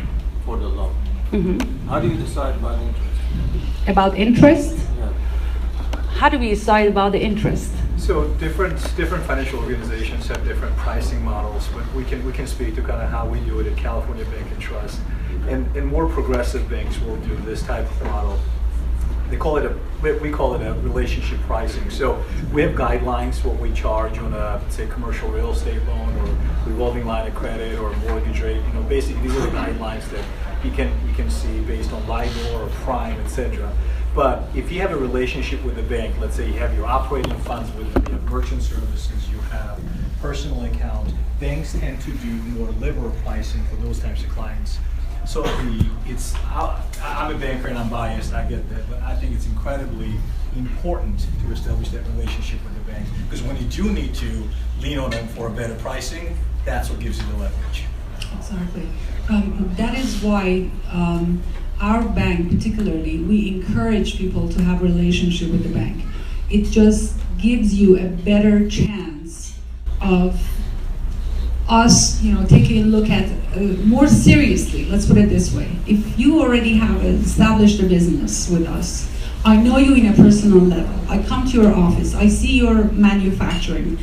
for the loan. Mm-hmm. How do you decide about interest? About interest? Yeah. How do we decide about the interest? So different financial organizations have different pricing models, but we can speak to kind of how we do it at California Bank and Trust. And more progressive banks will do this type of model. We call it a relationship pricing. So we have guidelines what we charge on a, say, commercial real estate loan or revolving line of credit or mortgage rate. You know, basically these are the guidelines that you can see based on LIBOR or prime, etc. But if you have a relationship with a bank, let's say you have your operating funds with them, you have merchant services, you have personal account, banks tend to do more liberal pricing for those types of clients. So I'm a banker and I'm biased, I get that, but I think it's incredibly important to establish that relationship with the bank, because when you do need to lean on them for a better pricing, that's what gives you the leverage. Exactly. That is why our bank, particularly, we encourage people to have a relationship with the bank. It just gives you a better chance of us, taking a look at more seriously. Let's put it this way: if you already have established a business with us, I know you in a personal level. I come to your office. I see your manufacturing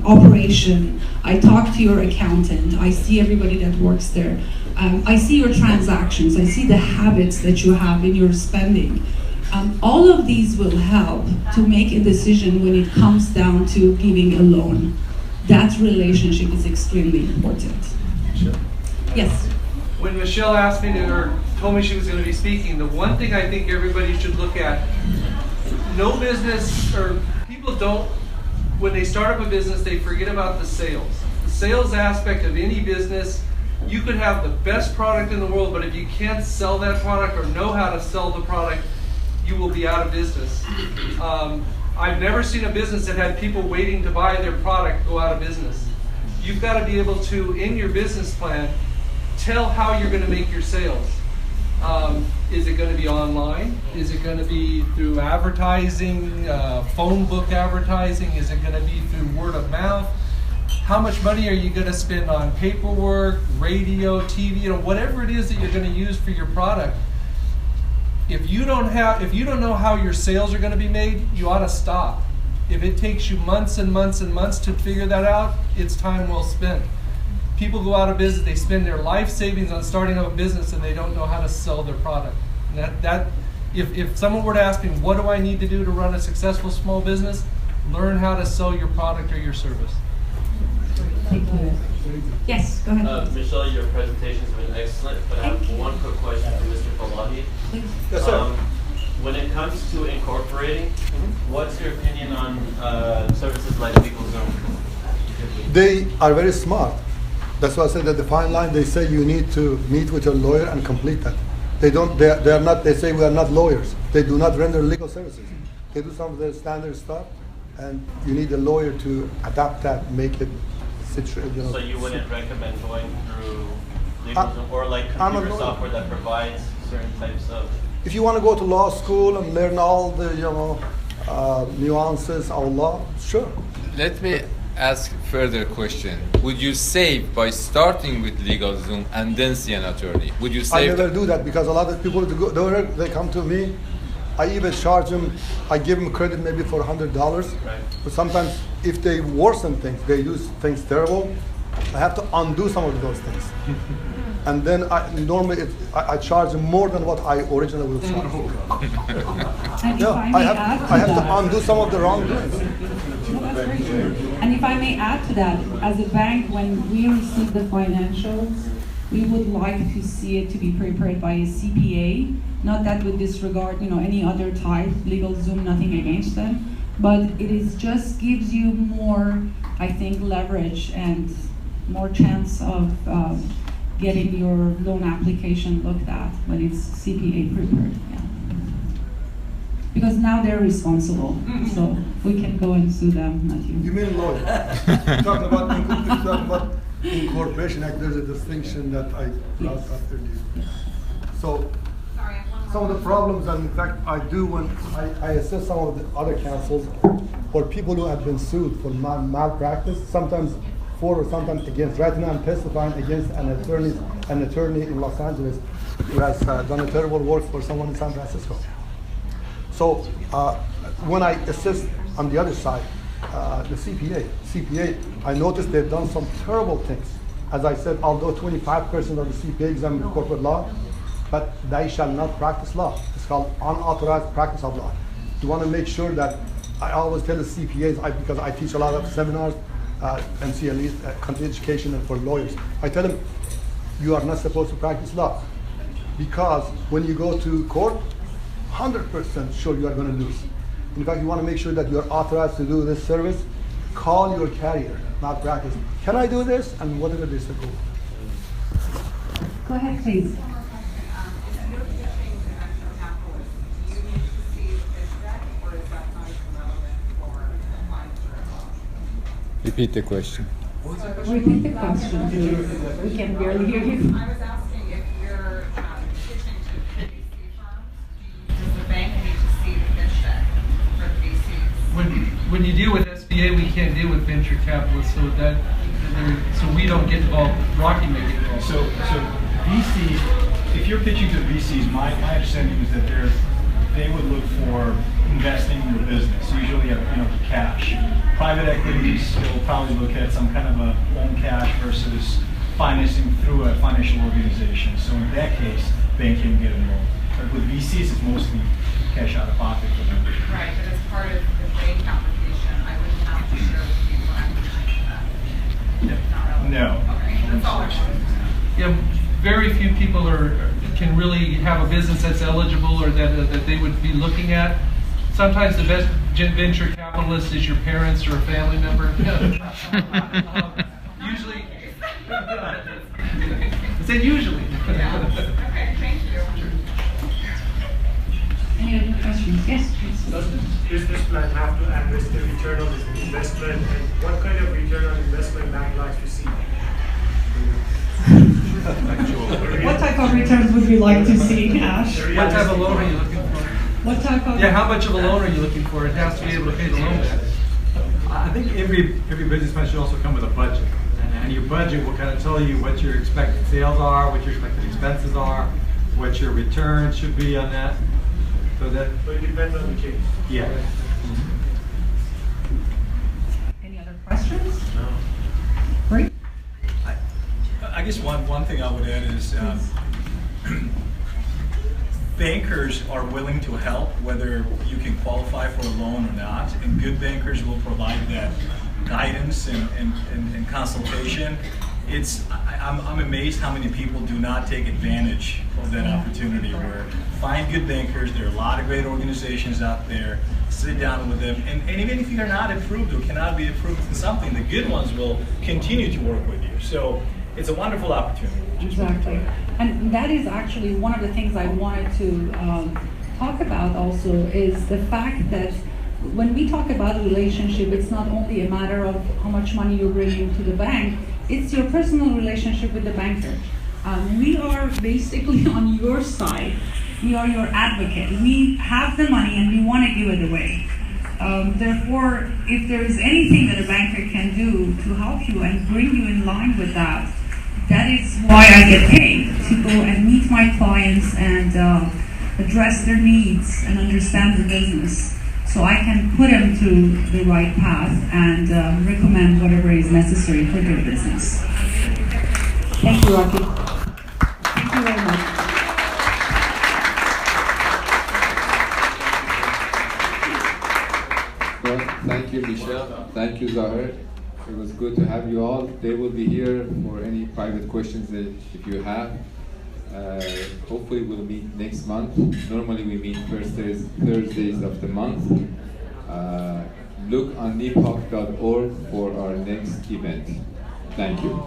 operation. I talk to your accountant. I see everybody that works there. I see your transactions. I see the habits that you have in your spending. All of these will help to make a decision when it comes down to giving a loan. That relationship is extremely important. Sure. Yes. When Michelle asked me or told me she was going to be speaking, the one thing I think everybody should look at, no business, or people don't, when they start up a business, they forget about the sales. The sales aspect of any business, you could have the best product in the world, but if you can't sell that product or know how to sell the product, you will be out of business. I've never seen a business that had people waiting to buy their product go out of business. You've got to be able to, in your business plan, tell how you're going to make your sales. Is it going to be online? Is it going to be through advertising, phone book advertising? Is it going to be through word of mouth? How much money are you going to spend on paperwork, radio, TV, whatever it is that you're going to use for your product? If you don't know how your sales are going to be made, you ought to stop. If it takes you months and months and months to figure that out, it's time well spent. People go out of business, they spend their life savings on starting up a business and they don't know how to sell their product. And if someone were to ask me, what do I need to do to run a successful small business? Learn how to sell your product or your service. Thank you. Yes, go ahead. Michelle, your presentation's been excellent, but I have one quick question for Mr. Falahi. Yes, sir. When it comes to incorporating, what's your opinion on services like LegalZoom? They are very smart. That's why I said that the fine line, they say you need to meet with your lawyer and complete that. They say we are not lawyers. They do not render legal services. They do some of the standard stuff, and you need a lawyer to adapt that, make it So you wouldn't recommend going through LegalZoom or like computer software that provides certain types of... If you want to go to law school and learn all the nuances of law, sure. Let me ask further question. Would you save by starting with LegalZoom and then see an attorney? Would you save? I never do that because a lot of people they come to me. I even charge them. I give them credit maybe for $100. Right. But sometimes if they worsen things, they use things terrible. I have to undo some of those things. And then I charge them more than what I originally would charge. I have to undo some of the wrongdoings. And if I may add to that, as a bank, when we receive the financials, we would like to see it to be prepared by a CPA. Not that we disregard, any other type, LegalZoom, nothing against them, but it is just gives you more, I think, leverage and more chance of getting your loan application looked at when it's CPA prepared. Yeah. Because now they're responsible, so we can go and sue them, not you. You mean lawyer? Talking about Incorporation Act, there's a distinction that I brought after you. So, some of the problems that in fact I do when I assist some of the other councils or people who have been sued for malpractice, sometimes for or sometimes against. Right now I'm testifying against an attorney in Los Angeles who has done a terrible work for someone in San Francisco. So when I assist on the other side, the CPA, I noticed they've done some terrible things. As I said, although 25% of the CPA exam in corporate law, but they shall not practice law. It's called unauthorized practice of law. You want to make sure that I always tell the CPAs, because I teach a lot of seminars, MCLE, continuing education, and for lawyers. I tell them, you are not supposed to practice law because when you go to court, 100% sure you are going to lose. In fact, you want to make sure that you are authorized to do this service. Call your carrier, not practice. Can I do this? And whatever they say, go. Go ahead, please. Repeat the question. Repeat the question, please. We can barely hear you. I was asking if you're pitching to VC firms, does the bank need to see the pitch deck for the VCs? When you deal with SBA, we can't deal with venture capitalists, so we don't get involved. Rocky may get involved. So VCs, if you're pitching to VCs, my understanding is that they would look for investing in your business, usually cash. Private equities, they'll probably look at some kind of a own cash versus financing through a financial organization. So in that case, banking will get involved. But with VCs, it's mostly cash out of pocket for them. Right, but as part of the bank application, I wouldn't have to share with people that. Not relevant. No. Okay, that's all I wanted to know. Yeah, very few people can really have a business that's eligible or that they would be looking at. Sometimes the best venture capitalist is your parents or a family member. Usually, I said usually. Okay, thank you. Any other questions? Yes, please. Does the business plan have to address the return on investment, and what kind of return on investment bank likes to see? What type of returns would you like to see, Ash? What type of loan are you looking for? What type of? Yeah, how much of a loan are you looking for? It has to be able to pay the loan back. I think every business plan should also come with a budget, and your budget will kind of tell you what your expected sales are, what your expected expenses are, what your returns should be on that. So it depends on the case. Yeah. Any other questions? No. Great. I guess one thing I would add is bankers are willing to help whether you can qualify for a loan or not, and good bankers will provide that guidance and consultation. I'm amazed how many people do not take advantage of that opportunity. Where find good bankers, there are a lot of great organizations out there, sit down with them, and even if you're not approved or cannot be approved in something, the good ones will continue to work with you. So it's a wonderful opportunity. Exactly. And that is actually one of the things I wanted to talk about also is the fact that when we talk about a relationship, it's not only a matter of how much money you're bringing to the bank, it's your personal relationship with the banker. We are basically on your side. We are your advocate. We have the money and we want to give it away. Therefore, if there is anything that a banker can do to help you and bring you in line with that, that is why I get paid, to go and meet my clients and address their needs and understand the business, so I can put them to the right path and recommend whatever is necessary for their business. Thank you, Rocky. Thank you very much. Well, thank you, Michelle. Thank you, Zahir. It was good to have you all. They will be here for any private questions that if you have. Hopefully we'll meet next month. Normally we meet first Thursdays of the month. Look on nipoc.org for our next event. Thank you.